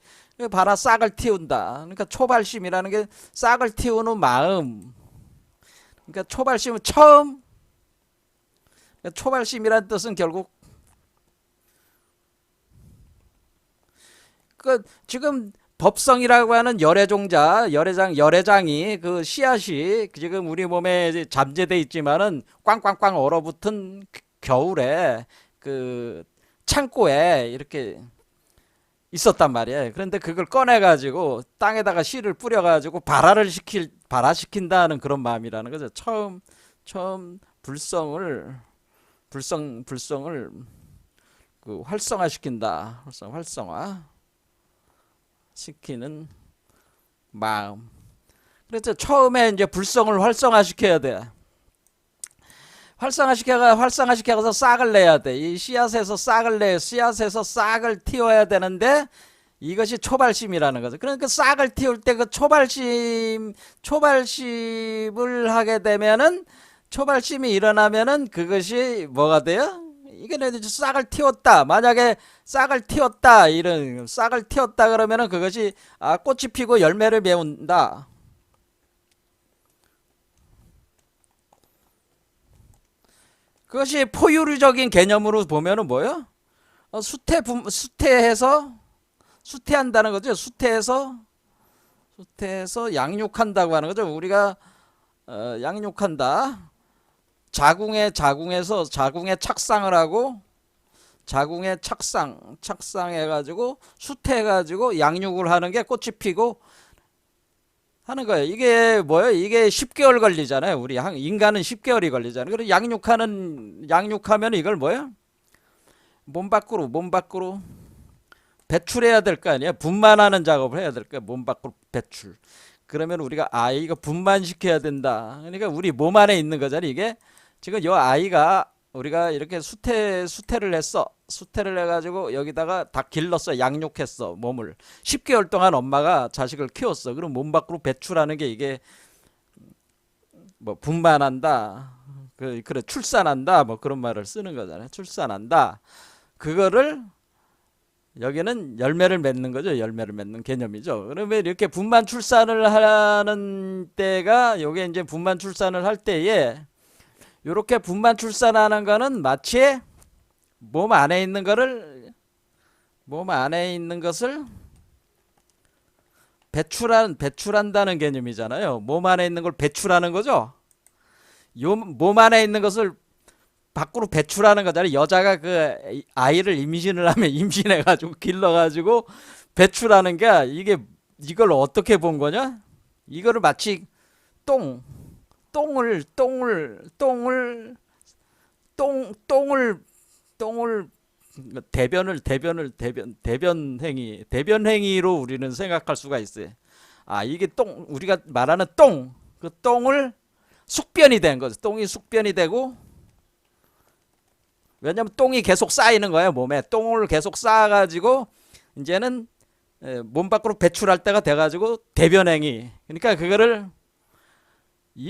Speaker 1: 봐라 싹을 틔운다. 그러니까 초발심이라는 게 싹을 틔우는 마음. 그러니까 초발심은 처음. 초발심이라는 뜻은 결국 그 지금 법성이라고 하는 열애장이 그 씨앗이 지금 우리 몸에 잠재돼 있지만은 꽝꽝꽝 얼어붙은 겨울에 그 창고에 이렇게 있었단 말이에요. 그런데 그걸 꺼내가지고 땅에다가 씨를 뿌려가지고 발화시킨다는 그런 마음이라는 거죠. 처음 불성을 그 활성화시킨다. 활성화 시키는 마음. 그래서 처음에 이제 불성을 활성화시켜야 돼. 활성화시켜서 싹을 내야 돼. 이 씨앗에서 싹을 틔워야 되는데 이것이 초발심이라는 거죠. 그러니까 싹을 틔울 때 그 초발심을 하게 되면은 초발심이 일어나면은 그것이 뭐가 돼요? 이게 싹을 틔웠다. 만약에 싹을 틔웠다 그러면은 그것이 꽃이 피고 열매를 맺는다. 그것이 포유류적인 개념으로 보면은 뭐예요? 수태한다는 거죠. 수태해서 양육한다고 하는 거죠. 우리가 양육한다. 자궁에 착상을 하고 자궁에 착상해가지고 수태해가지고 양육을 하는 게 꽃이 피고 하는 거예요. 이게 뭐예요? 이게 10개월 걸리잖아요. 우리 인간은 10개월이 걸리잖아요. 그리고 양육하면 이걸 뭐예요? 몸 밖으로 배출해야 될 거 아니야? 분만하는 작업을 해야 될 거야. 몸 밖으로 배출. 그러면 우리가 이거 분만시켜야 된다. 그러니까 우리 몸 안에 있는 거잖아요. 이게 지금 이 아이가 우리가 이렇게 수태를 했어. 수태를 해가지고 여기다가 다 길렀어. 양육했어. 몸을. 10개월 동안 엄마가 자식을 키웠어. 그럼 몸 밖으로 배출하는 게 이게 뭐 분만한다. 그래 출산한다. 뭐 그런 말을 쓰는 거잖아요. 출산한다. 그거를 여기는 열매를 맺는 거죠. 열매를 맺는 개념이죠. 그러면 이렇게 분만 출산을 하는 때가 요게 이제 분만 출산을 할 때에 요렇게 분만 출산하는 거는 마치 몸 안에 있는 것을 배출한다는 개념이잖아요. 몸 안에 있는 걸 배출하는 거죠. 요 몸 안에 있는 것을 밖으로 배출하는 거잖아요. 여자가 그 아이를 임신을 하면 임신해가지고 길러가지고 배출하는 게 이걸 어떻게 본 거냐? 이거를 마치 똥, 똥을 대변 행위로 우리는 생각할 수가 있어요. 아, 이게 우리가 말하는 그 똥을 숙변이 된 거죠. 똥이 숙변이 되고, 왜냐면 똥이 계속 쌓이는 거예요. 몸에 똥을 계속 쌓아가지고 이제는 몸 밖으로 배출할 때가 돼가지고 대변 행위. 그러니까 그거를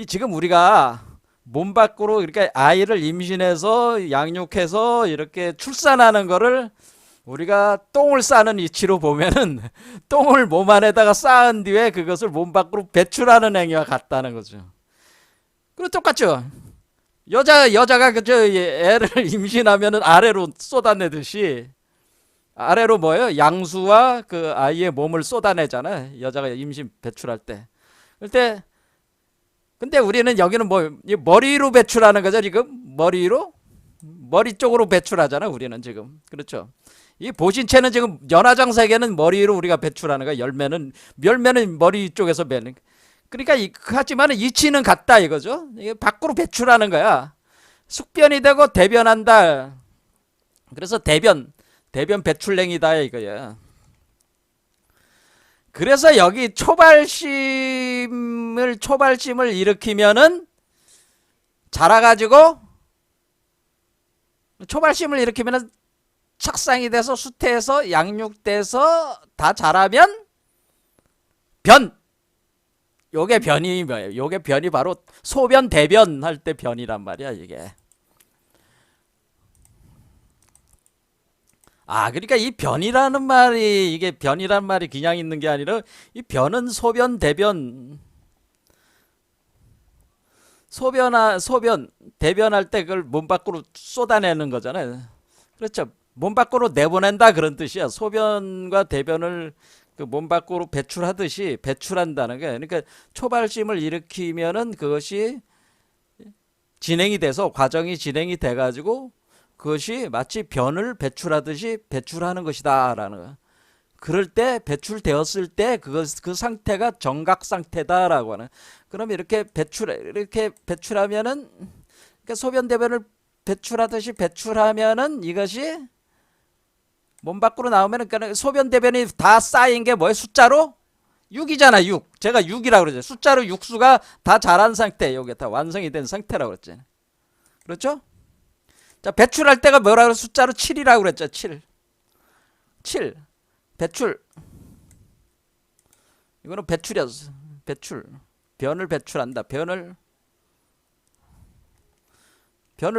Speaker 1: 지금 우리가 몸 밖으로 이렇게 아이를 임신해서 양육해서 이렇게 출산하는 거를 우리가 똥을 싸는 이치로 보면은 똥을 몸 안에다가 쌓은 뒤에 그것을 몸 밖으로 배출하는 행위와 같다는 거죠. 그리고 똑같죠. 여자가 그저 애를 임신하면은 아래로 쏟아내듯이 아래로 뭐예요? 양수와 그 아이의 몸을 쏟아내잖아요. 여자가 임신 배출할 때. 그때 근데 우리는 여기는 뭐 머리로 배출하는 거죠, 지금? 머리 쪽으로 배출하잖아, 우리는 지금. 그렇죠? 이 보신체는 지금 연화장 세계는 머리로 우리가 배출하는 거야. 열매는 머리 쪽에서 배는. 그러니까 하지만 이치는 같다 이거죠. 이게 밖으로 배출하는 거야. 숙변이 되고 대변한다. 그래서 대변 배출행위다 이거야. 그래서 여기 초발심을 일으키면은 자라가지고 초발심을 일으키면은 착상이 돼서 수태해서 양육돼서 다 자라면 요게 변이 뭐예요? 요게 변이 바로 소변 대변 할 때 변이란 말이야 이게. 그러니까 이 변이라는 말이 이게 변이란 말이 그냥 있는 게 아니라 이 변은 소변 대변할 때 그걸 몸 밖으로 쏟아내는 거잖아요. 그렇죠. 몸 밖으로 내보낸다 그런 뜻이야. 소변과 대변을 그 몸 밖으로 배출하듯이 배출한다는 게. 그러니까 초발심을 일으키면은 그것이 과정이 진행이 돼 가지고 그것이 마치 변을 배출하듯이 배출하는 것이다라는 거야. 그럴 때 배출되었을 때 그 상태가 정각 상태다라고 하는. 그럼 이렇게 배출하면은 그러니까 소변 대변을 배출하듯이 배출하면은 이것이 몸 밖으로 나오면은 그러니까 소변 대변이 다 쌓인 게 뭐예요? 숫자로 6이잖아. 6. 제가 6이라고 그러죠. 숫자로 육수가 다 자란 상태. 요게 다 완성이 된 상태라고 그랬잖아요. 그렇죠? 자, 배출할 때가 뭐라고 그랬어? 숫자로 7이라고 그랬죠. 7. 배출. 이거는 배출이었어. 변을 배출한다. 변을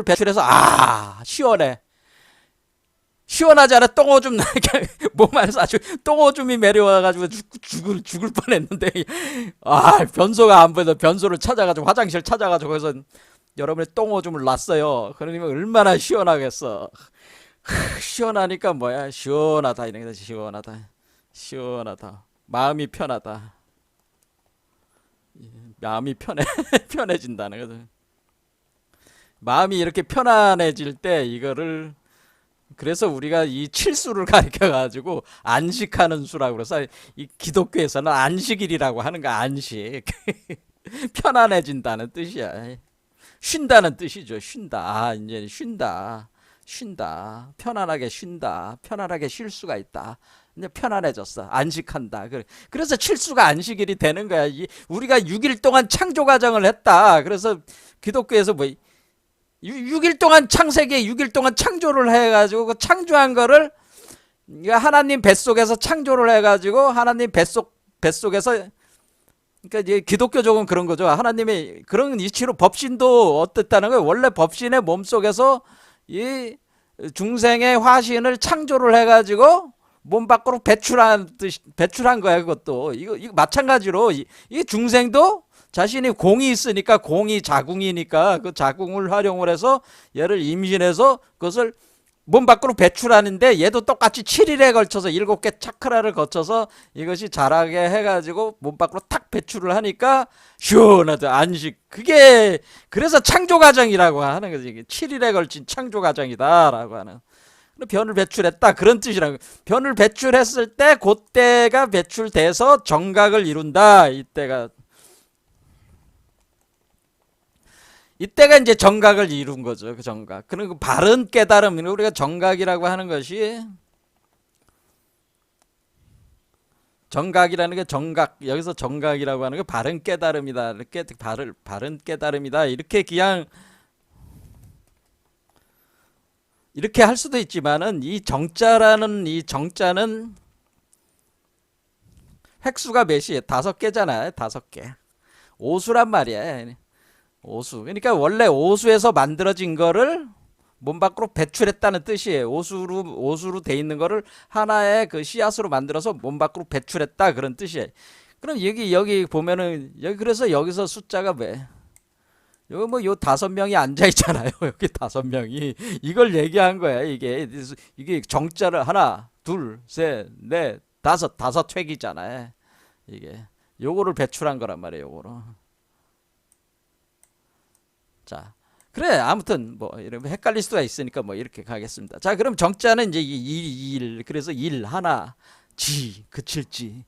Speaker 1: 배출해서 시원해. 시원하지 않아? 똥오줌 나게 몸 안에서 아주 똥오줌이 내려와가지고 죽을 뻔했는데 변소가 안 보여서 변소를 찾아가지고 화장실 찾아가지고 거기서 여러분의 똥오줌을 놨어요. 그러면 얼마나 시원하겠어. 시원하니까 뭐야? 시원하다 이런 게 시원하다. 마음이 편하다. 마음이 편해진다는 거죠. 마음이 이렇게 편안해질 때 이거를 그래서 우리가 이 칠수를 가르쳐 가지고 안식하는 수라고 그래서 이 기독교에서는 안식일이라고 하는 거. 안식. 편안해진다는 뜻이야. 쉰다는 뜻이죠. 쉰다. 이제 쉰다. 편안하게 쉰다. 편안하게 쉴 수가 있다. 이제 편안해졌어. 안식한다. 그래서 칠수가 안식일이 되는 거야. 우리가 6일 동안 창조 과정을 했다. 그래서 기독교에서
Speaker 2: 6일 동안 창세기에 6일 동안 창조를 해가지고 그 창조한 거를 하나님 뱃속에서 창조를 해가지고 하나님 뱃속에서 그러니까 이제 기독교적은 그런 거죠. 하나님의 그런 이치로 법신도 어땠다는 거예요. 원래 법신의 몸속에서 이 중생의 화신을 창조를 해가지고 몸 밖으로 배출한 거야. 그것도 이거 마찬가지로 이 중생도 자신이 공이 있으니까 공이 자궁이니까 그 자궁을 활용을 해서 얘를 임신해서 그것을 몸 밖으로 배출하는데 얘도 똑같이 7일에 걸쳐서 7개 차크라를 거쳐서 이것이 자라게 해가지고 몸 밖으로 탁 배출을 하니까 시원하다 안식. 그게 그래서 창조과정이라고 하는 거지. 7일에 걸친 창조과정이다라고 하는. 변을 배출했다 그런 뜻이라고. 변을 배출했을 때 그때가 배출돼서 정각을 이룬다. 이때가 이제 정각을 이룬 거죠. 그 정각. 그리고 바른 깨달음. 우리가 정각이라고 하는 것이 정각이라는 게 정각. 여기서 정각이라고 하는 게 바른 깨달음이다. 이렇게 바른 깨달음이다. 이렇게 그냥 이렇게 할 수도 있지만은 이 정자라는 이 정자는 획수가 몇이에요? 5개잖아요. 5개. 오수란 말이야. 오수. 그러니까 원래 오수에서 만들어진 거를 몸 밖으로 배출했다는 뜻이에요. 오수로 돼 있는 거를 하나의 그 씨앗으로 만들어서 몸 밖으로 배출했다 그런 뜻이에요. 그럼 여기 보면은 그래서 여기서 숫자가 왜? 여기 뭐 요 5명이 앉아 있잖아요. 여기 5명이 이걸 얘기한 거야. 이게 정자를 하나, 둘, 셋, 넷, 다섯 획이잖아요. 이게 요거를 배출한 거란 말이에요. 요거를. 자, 그래 아무튼 뭐 이러면 헷갈릴 수가 있으니까 뭐 이렇게 가겠습니다. 자, 그럼 정자는 이제 일 그래서 일 하나 지 그칠지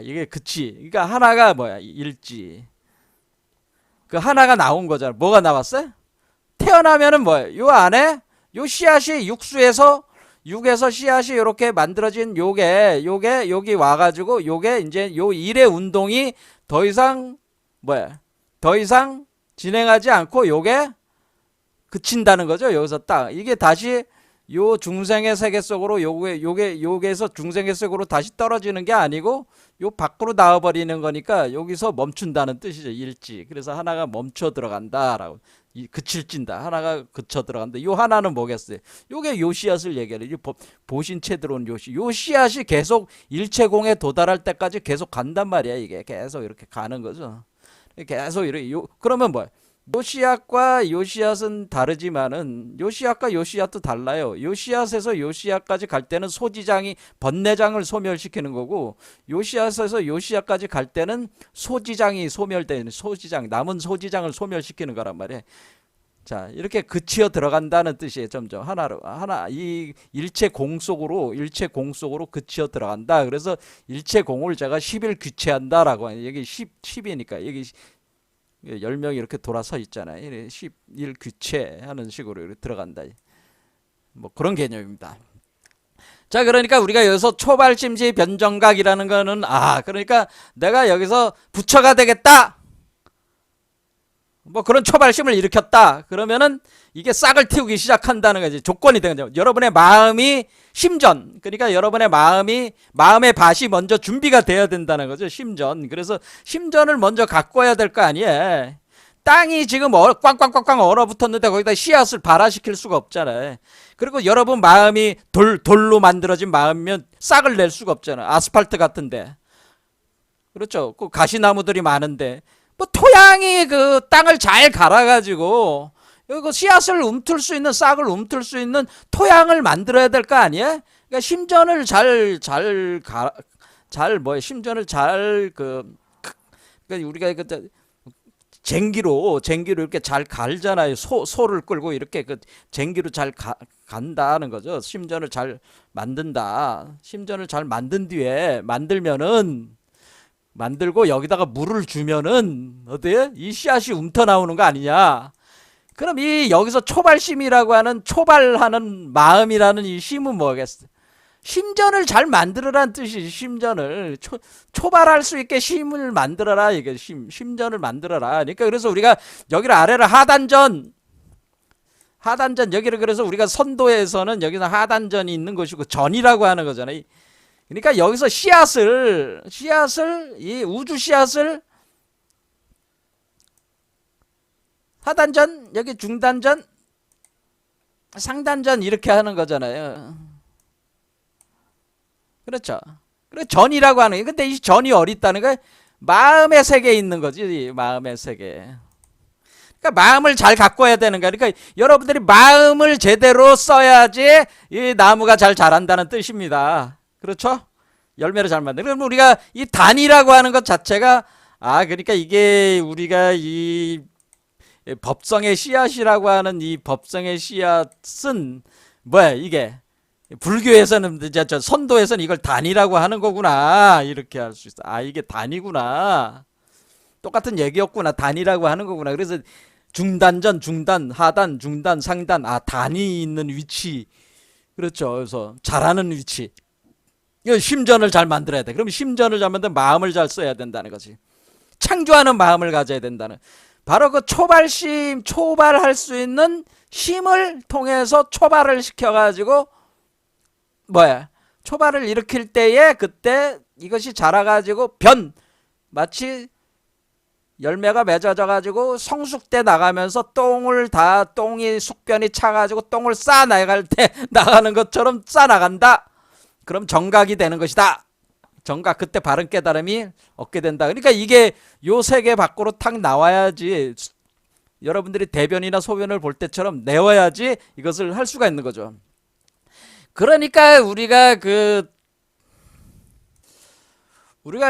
Speaker 2: 이게 그치. 그러니까 하나가 뭐야 일지. 그 하나가 나온 거잖아. 뭐가 나왔어요? 태어나면은 뭐야? 요 안에 요 씨앗이 육에서 씨앗이 이렇게 만들어진 요게 여기 와가지고 요게 이제 요 일의 운동이 더 이상 뭐야? 더 이상 진행하지 않고 요게 그친다는 거죠. 여기서 딱 이게 다시 요 중생의 세계 속으로 요게에서 중생의 세계로 다시 떨어지는 게 아니고 요 밖으로 나와버리는 거니까 여기서 멈춘다는 뜻이죠. 일지. 그래서 하나가 멈춰 들어간다라고. 그칠진다. 하나가 그쳐 들어간다. 요 하나는 뭐겠어요? 요게 요 씨앗을 얘기해요. 보신체 들어온 요 씨앗이 계속 일체공에 도달할 때까지 계속 간단 말이야. 이게 계속 이렇게 가는 거죠. 계속 이렇게 그러면 뭐야? 요 씨앗과 요 씨앗은 다르지만은 요 씨앗과 요 씨앗도 달라요. 요 씨앗에서 요 씨앗까지 갈 때는 소지장이 번뇌장을 소멸시키는 거고 요 씨앗에서 요 씨앗까지 갈 때는 소지장이 소멸되는 남은 소지장을 소멸시키는 거란 말이에요. 자, 이렇게 그치어 들어간다는 뜻이에요. 점점 하나 이 일체 공 속으로 그치어 들어간다. 그래서 일체 공을 제가 10일 귀체한다라고 해요. 여기 10이니까 여기 10명이 이렇게 돌아서 있잖아요. 10일 귀체하는 식으로 이렇게 들어간다. 뭐 그런 개념입니다. 자, 그러니까 우리가 여기서 초발심지 변정각이라는 거는 그러니까 내가 여기서 부처가 되겠다. 뭐 그런 초발심을 일으켰다. 그러면은 이게 싹을 틔우기 시작한다는 거지. 조건이 되는 거죠. 여러분의 마음이 심전. 그러니까 여러분의 마음의 밭이 먼저 준비가 돼야 된다는 거죠. 심전. 그래서 심전을 먼저 가꿔야 될 거 아니에요. 땅이 지금 꽝꽝꽝꽝 얼어붙었는데 거기다 씨앗을 발화시킬 수가 없잖아요. 그리고 여러분 마음이 돌로 만들어진 마음이면 싹을 낼 수가 없잖아요. 아스팔트 같은데. 그렇죠. 그 가시나무들이 많은데. 뭐 토양이 그 땅을 잘 갈아가지고 그 씨앗을 움틀 수 있는 싹을 움틀 수 있는 토양을 만들어야 될 거 아니에요? 그러니까 심전을 심전을 그러니까 우리가 쟁기로 이렇게 잘 갈잖아요. 소를 끌고 이렇게 그 쟁기로 잘 간다는 거죠. 심전을 잘 만든다. 심전을 잘 만든 뒤에 만들고 여기다가 물을 주면은 어때요? 이 씨앗이 움터 나오는 거 아니냐? 그럼 여기서 초발심이라고 하는 초발하는 마음이라는 이 심은 뭐겠어? 심전을 잘 만들어라는 뜻이지. 심전을 초발할 수 있게 심을 만들어라. 이게 심전을 만들어라. 그러니까 그래서 우리가 여기를 아래를 하단전 하단전 여기를 그래서 우리가 선도에서는 여기서 하단전이 있는 것이고 전이라고 하는 거잖아요. 그러니까 여기서 씨앗을 이 우주 씨앗을 하단전 여기 중단전 상단전 이렇게 하는 거잖아요. 그렇죠. 그래 전이라고 하는 게 근데 이 전이 어디 있다는 거야? 마음의 세계에 있는 거지. 마음의 세계. 그러니까 마음을 잘 가꿔야 되는 거야. 그러니까 여러분들이 마음을 제대로 써야지 이 나무가 잘 자란다는 뜻입니다. 그렇죠? 열매를 잘 만드는. 그럼 우리가 이 단이라고 하는 것 자체가 그러니까 이게 우리가 이 법성의 씨앗이라고 하는 이 법성의 씨앗은 뭐야 이게 불교에서는 이제 저 선도에서는 이걸 단이라고 하는 거구나 이렇게 할 수 있어. 이게 단이구나. 똑같은 얘기였구나. 단이라고 하는 거구나. 그래서 중단전, 중단, 하단, 중단, 상단. 단이 있는 위치. 그렇죠. 그래서 잘하는 위치. 이거 심전을 잘 만들어야 돼. 그럼 심전을 잘 만들면 마음을 잘 써야 된다는 거지. 창조하는 마음을 가져야 된다는. 바로 그 초발심, 초발할 수 있는 힘을 통해서 초발을 시켜가지고 초발을 일으킬 때에 그때 이것이 자라가지고 마치 열매가 맺어져가지고 성숙돼 나가면서 똥이 숙변이 차가지고 똥을 싸 나갈 때 나가는 것처럼 싸 나간다. 그럼 정각이 되는 것이다. 정각 그때 바른 깨달음이 얻게 된다. 그러니까 이게 요 세계 밖으로 탁 나와야지 여러분들이 대변이나 소변을 볼 때처럼 내워야지 이것을 할 수가 있는 거죠. 그러니까 우리가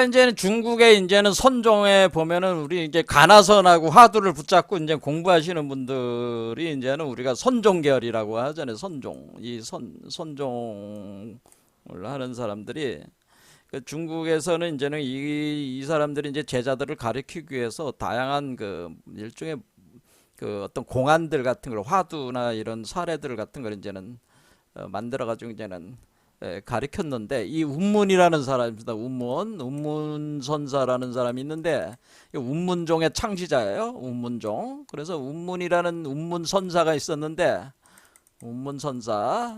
Speaker 2: 이제는 중국의 이제는 선종에 보면은 우리 이제 가나선하고 화두를 붙잡고 이제 공부하시는 분들이 이제는 우리가 선종계열이라고 하잖아요. 선종을 하는 사람들이 중국에서는 이제는 이 사람들이 이제 제자들을 가르치기 위해서 다양한 그 일종의 그 어떤 공안들 같은 걸 화두나 이런 사례들 같은 걸 이제는 만들어 가지고 이제는 가르쳤는데 이 운문이라는 사람입니다. 운문선사라는 사람이 있는데 운문종의 창시자예요. 운문종. 그래서 운문이라는 운문선사가 있었는데 운문선사가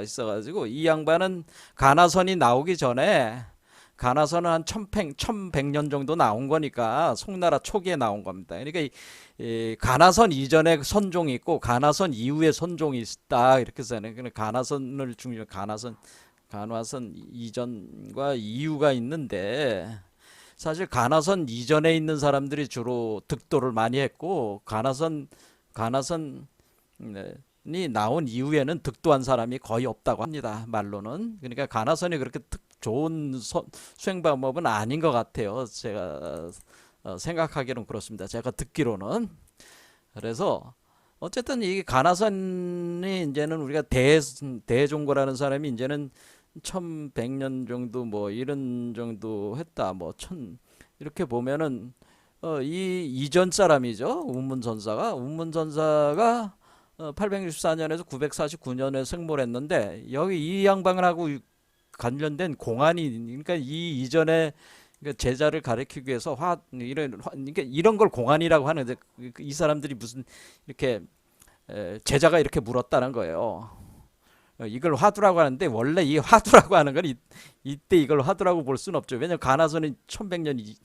Speaker 2: 있어가지고 이 양반은 가나선이 나오기 전에 가나선은 한 1100년 정도 나온 거니까 송나라 초기에 나온 겁니다. 그러니까 이 가나선 이전에 선종이 있고 가나선 이후에 선종이 있다 이렇게 써요. 가나선을 가나선 이전과 이후가 있는데 사실 가나선 이전에 있는 사람들이 주로 득도를 많이 했고 가나선이 나온 이후에는 득도한 사람이 거의 없다고 합니다. 말로는. 그러니까 가나선이 그렇게 좋은 수행 방법은 아닌 것 같아요. 제가 생각하기로는 그렇습니다. 제가 듣기로는. 그래서 어쨌든 이 가나선이 이제는 우리가 대종고라는 사람이 이제는 1100년 정도 뭐 이런 정도 했다. 이렇게 보면은 이 이전 사람이죠. 운문선사가 864년에서 949년에 생모를 했는데 여기 이 양반하고 관련된 공안이 그러니까 이 이전에 제자를 가르치기 위해서 그러니까 이런 걸 공안이라고 하는데 이 사람들이 무슨 이렇게 제자가 이렇게 물었다는 거예요. 이걸 화두라고 하는데 원래 이 화두라고 하는 건 이때 이걸 화두라고 볼 수는 없죠. 왜냐면 가나선이 1100년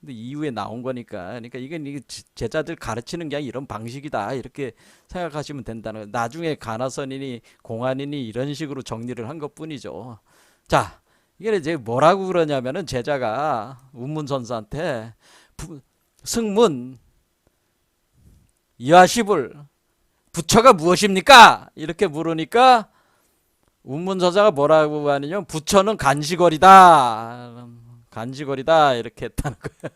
Speaker 2: 이후에 나온 거니까. 그러니까 이게 제자들 가르치는 게 이런 방식이다 이렇게 생각하시면 된다는 거예요. 나중에 가나선이니 공안이니 이런 식으로 정리를 한 것뿐이죠. 자, 이게 이제 뭐라고 그러냐면은 제자가 운문선사한테 승문 이하시불 부처가 무엇입니까? 이렇게 물으니까 운문선사가 뭐라고 하냐면 부처는 간시거리다 이렇게 했다는 거예요.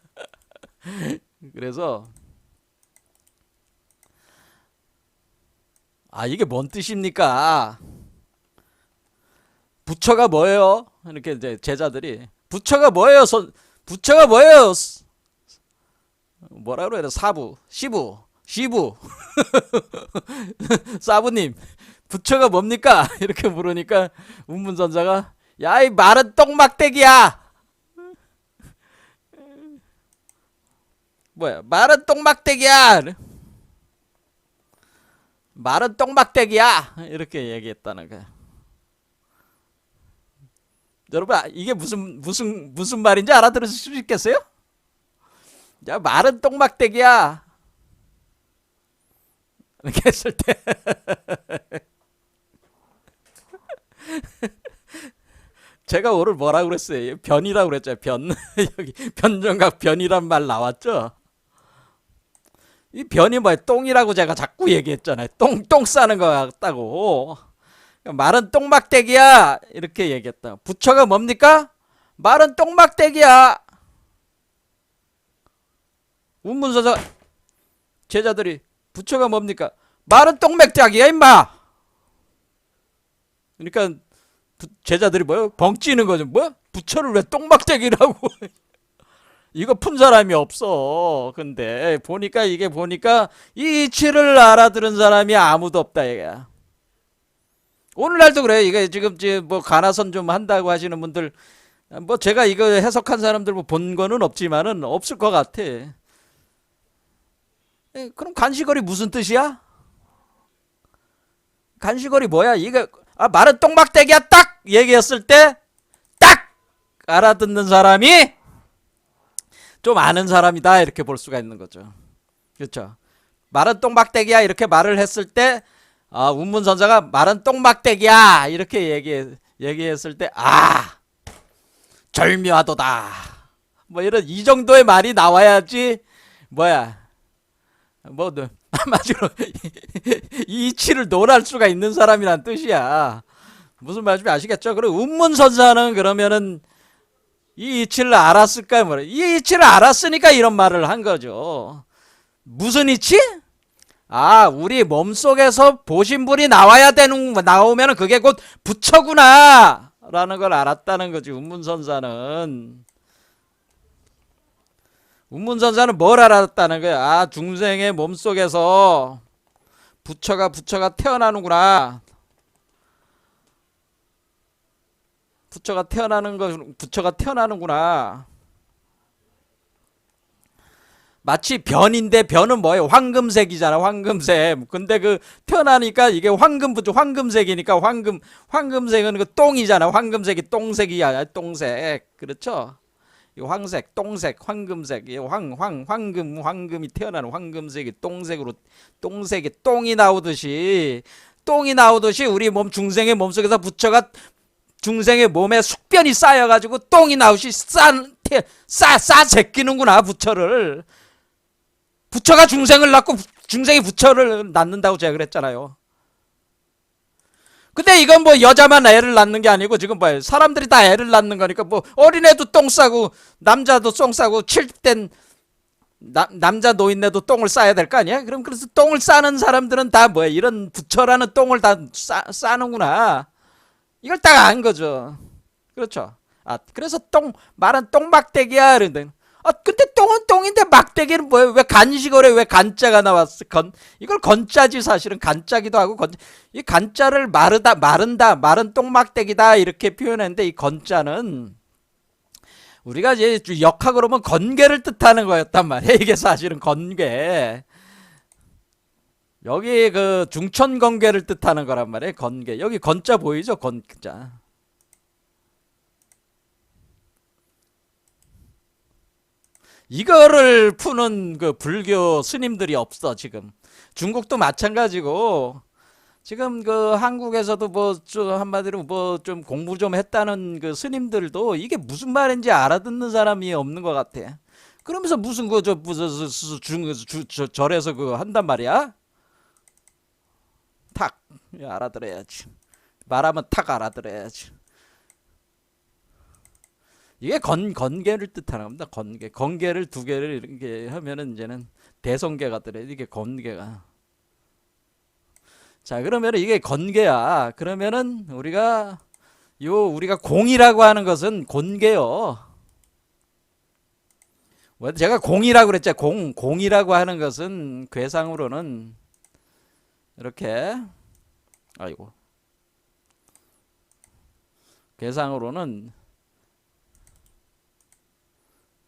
Speaker 2: 그래서 이게 뭔 뜻입니까? 부처가 뭐예요? 이렇게 이제 제자들이 부처가 뭐예요? 부처가 뭐예요? 뭐라 그래야 돼? 시부 사부님 부처가 뭡니까? 이렇게 물으니까 운문선사가 야 이 말은 똥막대기야. 말은 똥막대기야. 말은 똥막대기야 이렇게 얘기했다는 거야. 여러분 이게 무슨 말인지 알아들을 수 있겠어요? 야 말은 똥막대기야 이렇게 했을 때 제가 오늘 뭐라 그랬어요? 변이라고 그랬죠. 변 여기 변정각 변이란 말 나왔죠. 이 변이 뭐야? 똥이라고 제가 자꾸 얘기했잖아요. 똥 싸는 거 같다고. 말은 똥막대기야 이렇게 얘기했다. 부처가 뭡니까? 말은 똥막대기야. 운문서자 제자들이 부처가 뭡니까? 말은 똥맥작이야 임마. 그러니까 제자들이 뭐요? 벙찌는 거죠. 뭐? 부처를 왜 똥막대기라고? 이거 푼 사람이 없어. 근데 보니까 이 이치를 알아들은 사람이 아무도 없다 얘가. 오늘날도 그래. 이게 지금 뭐 가나선 좀 한다고 하시는 분들 뭐 제가 이거 해석한 사람들 뭐 본 거는 없지만은 없을 것 같아. 그럼 간시거리 무슨 뜻이야? 간시거리 뭐야? 이거 말은 똥막대기야 딱 얘기했을 때 딱 알아듣는 사람이 좀 아는 사람이다 이렇게 볼 수가 있는 거죠. 그렇죠? 말은 똥막대기야 이렇게 말을 했을 때 운문선사가 말은 똥막대기야 이렇게 얘기했을 때 절묘하도다 뭐 이런 이 정도의 말이 나와야지 뭐야 뭐 마지막으로 이 이치를 논할 수가 있는 사람이란 뜻이야. 무슨 말인지 아시겠죠? 그리고 운문선사는 그러면은 이 이치를 알았을까요? 뭐래? 이 이치를 알았으니까 이런 말을 한 거죠. 무슨 이치? 우리 몸속에서 보신불이 나오면 그게 곧 부처구나 라는 걸 알았다는 거지. 운문선사는 뭘 알았다는 거야? 중생의 몸속에서 부처가 태어나는구나. 부처가 태어나는구나. 마치 변인데 변은 뭐예요? 황금색이잖아. 황금색. 근데 그 태어나니까 이게 황금색이니까 황금색은 그 똥이잖아. 황금색이 똥색이야. 똥색. 그렇죠? 이 황색, 똥색, 황금색, 황금이 태어나는 황금색이 똥색이 똥이 나오듯이 우리 중생의 몸속에서 부처가 중생의 몸에 숙변이 쌓여가지고 똥이 나오시 싸 제끼는구나 부처를. 부처가 중생을 낳고 중생이 부처를 낳는다고 제가 그랬잖아요. 근데 이건 뭐 여자만 애를 낳는 게 아니고 지금 뭐예요? 사람들이 다 애를 낳는 거니까 뭐 어린애도 똥 싸고 남자도 똥 싸고 70된 남자 노인네도 똥을 싸야 될 거 아니야? 그래서 똥을 싸는 사람들은 다 뭐야? 이런 부처라는 똥을 다 싸는구나. 이걸 딱 안 거죠. 그렇죠. 그래서 말은 똥막대기야. 이런데. 근데 똥은 똥인데 막대기는 뭐예요? 왜 간식어래? 왜 간자가 나왔어? 이걸 건자지 사실은 간자기도 하고 이 간자를 마른다, 마른 똥막대기다 이렇게 표현했는데 이 건자는 우리가 이제 역학으로 보면 건괴를 뜻하는 거였단 말이에요. 이게 사실은 건괴. 여기 그 중천건괴를 뜻하는 거란 말이에요. 건괴. 여기 건자 보이죠? 건자. 이거를 푸는 그 불교 스님들이 없어 지금. 중국도 마찬가지고 지금 그 한국에서도 뭐 좀 한마디로 뭐 좀 공부 좀 했다는 그 스님들도 이게 무슨 말인지 알아듣는 사람이 없는 것 같아. 그러면서 무슨 절에서 그거 한단 말이야? 탁 알아들어야지. 말하면 탁 알아들어야지. 이게 건계를 뜻하는 겁니다. 건계를 두 개를 이렇게 하면은 이제는 대성계가 되래. 이게 건계가. 자, 그러면 이게 건계야. 그러면은 우리가 공이라고 하는 것은 곤계요. 제가 공이라고 그랬죠. 공이라고 하는 것은 괴상으로는 이렇게 괴상으로는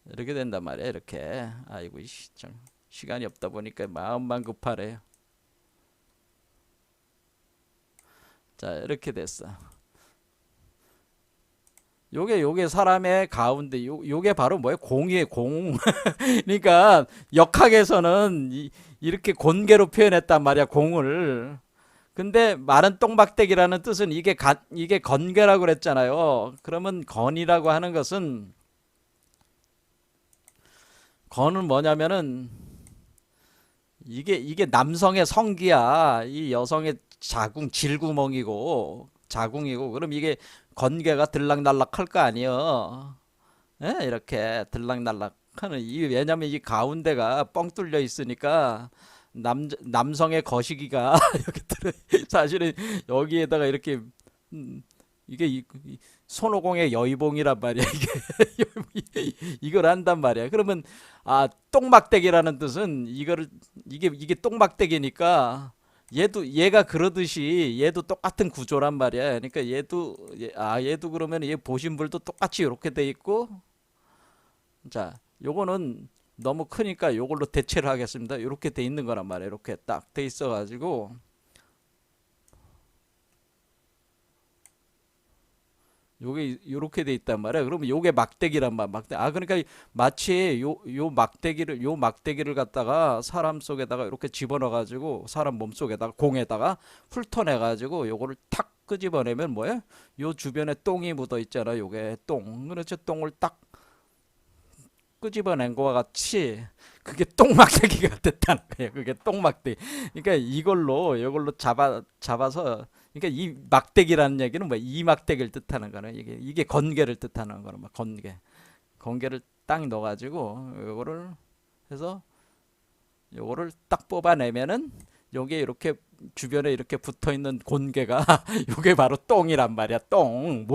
Speaker 2: 이렇게 된단 말이야. 이렇게. 참 시간이 없다 보니까 마음만 급하래요. 자, 이렇게 됐어. 요게 사람의 가운데 요게 바로 뭐예요? 공이에요, 공. 그러니까 역학에서는 이렇게 곤개로 표현했단 말이야, 공을. 근데 마른 똥박대기라는 뜻은 이게 건개라고 그랬잖아요. 그러면 건이라고 하는 것은 건은 뭐냐면은 이게 남성의 성기야. 이 여성의 자궁이고 그럼 이게 건개가 들락날락 할 거 아니에요. 예? 이렇게 들락날락 하는 왜냐면 이 가운데가 뻥 뚫려 있으니까 남성의 거시기가 여기 들어 사실은 여기에다가 이렇게 이게 손오공의 여의봉이란 말이야. 이걸 한단 말이야. 그러면 똥막대기라는 뜻은 이게 똥막대기니까 얘가 그러듯이 얘도 똑같은 구조란 말이야. 그러니까 얘도 그러면 얘 보신불도 똑같이 이렇게 돼 있고, 자, 요거는 너무 크니까 요걸로 대체를 하겠습니다. 이렇게 돼 있는 거란 말이에요. 이렇게 딱 돼 있어 가지고 요게 요렇게 돼 있단 말이야. 그러면 요게 막대기란 말. 그러니까 마치 요 막대기를 갖다가 사람 속에다가 이렇게 집어넣어 가지고 사람 몸 속에다가 공에다가 훑어내 가지고 요거를 탁 끄집어내면 뭐야? 요 주변에 똥이 묻어 있잖아. 요게 똥. 그렇죠. 똥을 딱 끄집어낸 거와 같이 그게 똥막대기가 됐다는 거예요. 그게 똥막대기. 그러니까 이걸로 잡아서 그러니까 이 막대기라는 얘기는 뭐 이 막대기를 뜻하는 거는 이게 건개를 뜻하는 거는 뭐 건개를 딱 넣어가지고 요거를 해서 요거를 딱 뽑아내면은 요게 이렇게 주변에 이렇게 붙어 있는 곤개가 요게 바로 똥이란 말이야. 똥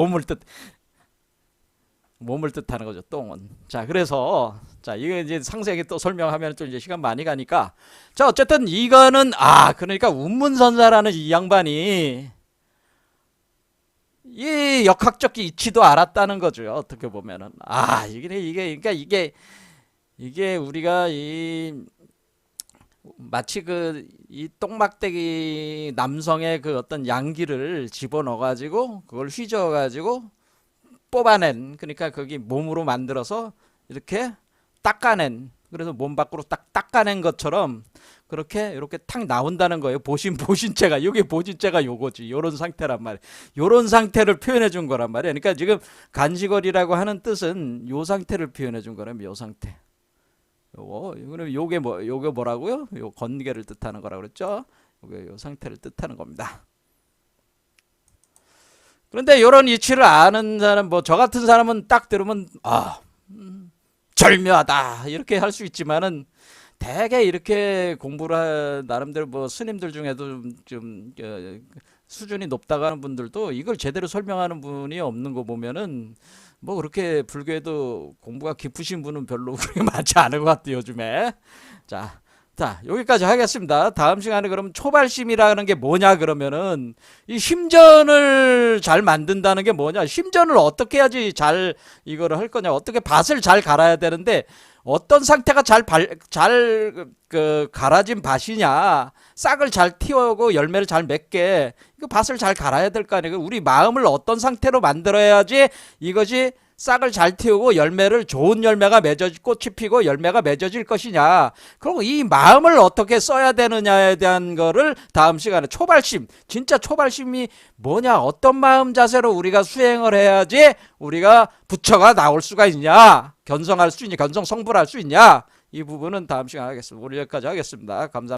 Speaker 2: 몸을 뜻하는 거죠. 똥은. 자, 그래서 이거 이제 상세하게 또 설명하면 또 이제 시간 많이 가니까 자, 어쨌든 이거는 그러니까 운문선사라는 이 양반이 이 역학적 이치도 알았다는 거죠. 어떻게 보면은 그러니까 이게 우리가 마치 이 똥막대기 남성의 그 어떤 양기를 집어넣어 가지고 그걸 휘저어 가지고 뽑아낸, 그러니까 거기 몸으로 만들어서 이렇게 닦아낸, 그래서 몸 밖으로 딱 닦아낸 것처럼 그렇게 이렇게 탁 나온다는 거예요. 보신체가 이게 보신체가 요거지. 요런 상태란 말이에요. 요런 상태를 표현해 준 거란 말이에요. 그러니까 지금 간지거리라고 하는 뜻은 요 상태를 표현해 준 거라면 요 상태. 그럼 요게 뭐라고요? 요 건개를 뜻하는 거라고 그랬죠? 요게 요 상태를 뜻하는 겁니다. 그런데 이런 이치를 아는 사람, 뭐 저 같은 사람은 딱 들으면 절묘하다 이렇게 할 수 있지만은 대개 이렇게 공부를 나름대로 뭐 스님들 중에도 좀 수준이 높다고 하는 분들도 이걸 제대로 설명하는 분이 없는 거 보면은 뭐 그렇게 불교에도 공부가 깊으신 분은 별로 그렇게 많지 않은 것 같아요, 요즘에. 자, 여기까지 하겠습니다. 다음 시간에 그럼 초발심이라는 게 뭐냐 그러면은 이 심전을 잘 만든다는 게 뭐냐, 심전을 어떻게 해야지 잘 이거를 할 거냐, 어떻게 밭을 잘 갈아야 되는데 어떤 상태가 잘 갈아진 밭이냐, 싹을 잘 틔우고 열매를 잘 맺게 그 밭을 잘 갈아야 될 거 아니에요. 우리 마음을 어떤 상태로 만들어야지 이것이 싹을 잘 틔우고 좋은 열매가 맺어질, 꽃이 피고 열매가 맺어질 것이냐. 그리고 이 마음을 어떻게 써야 되느냐에 대한 거를 다음 시간에 진짜 초발심이 뭐냐, 어떤 마음 자세로 우리가 수행을 해야지 우리가 부처가 나올 수가 있냐, 견성 성불할 수 있냐, 이 부분은 다음 시간에 하겠습니다. 오늘 여기까지 하겠습니다. 감사합니다.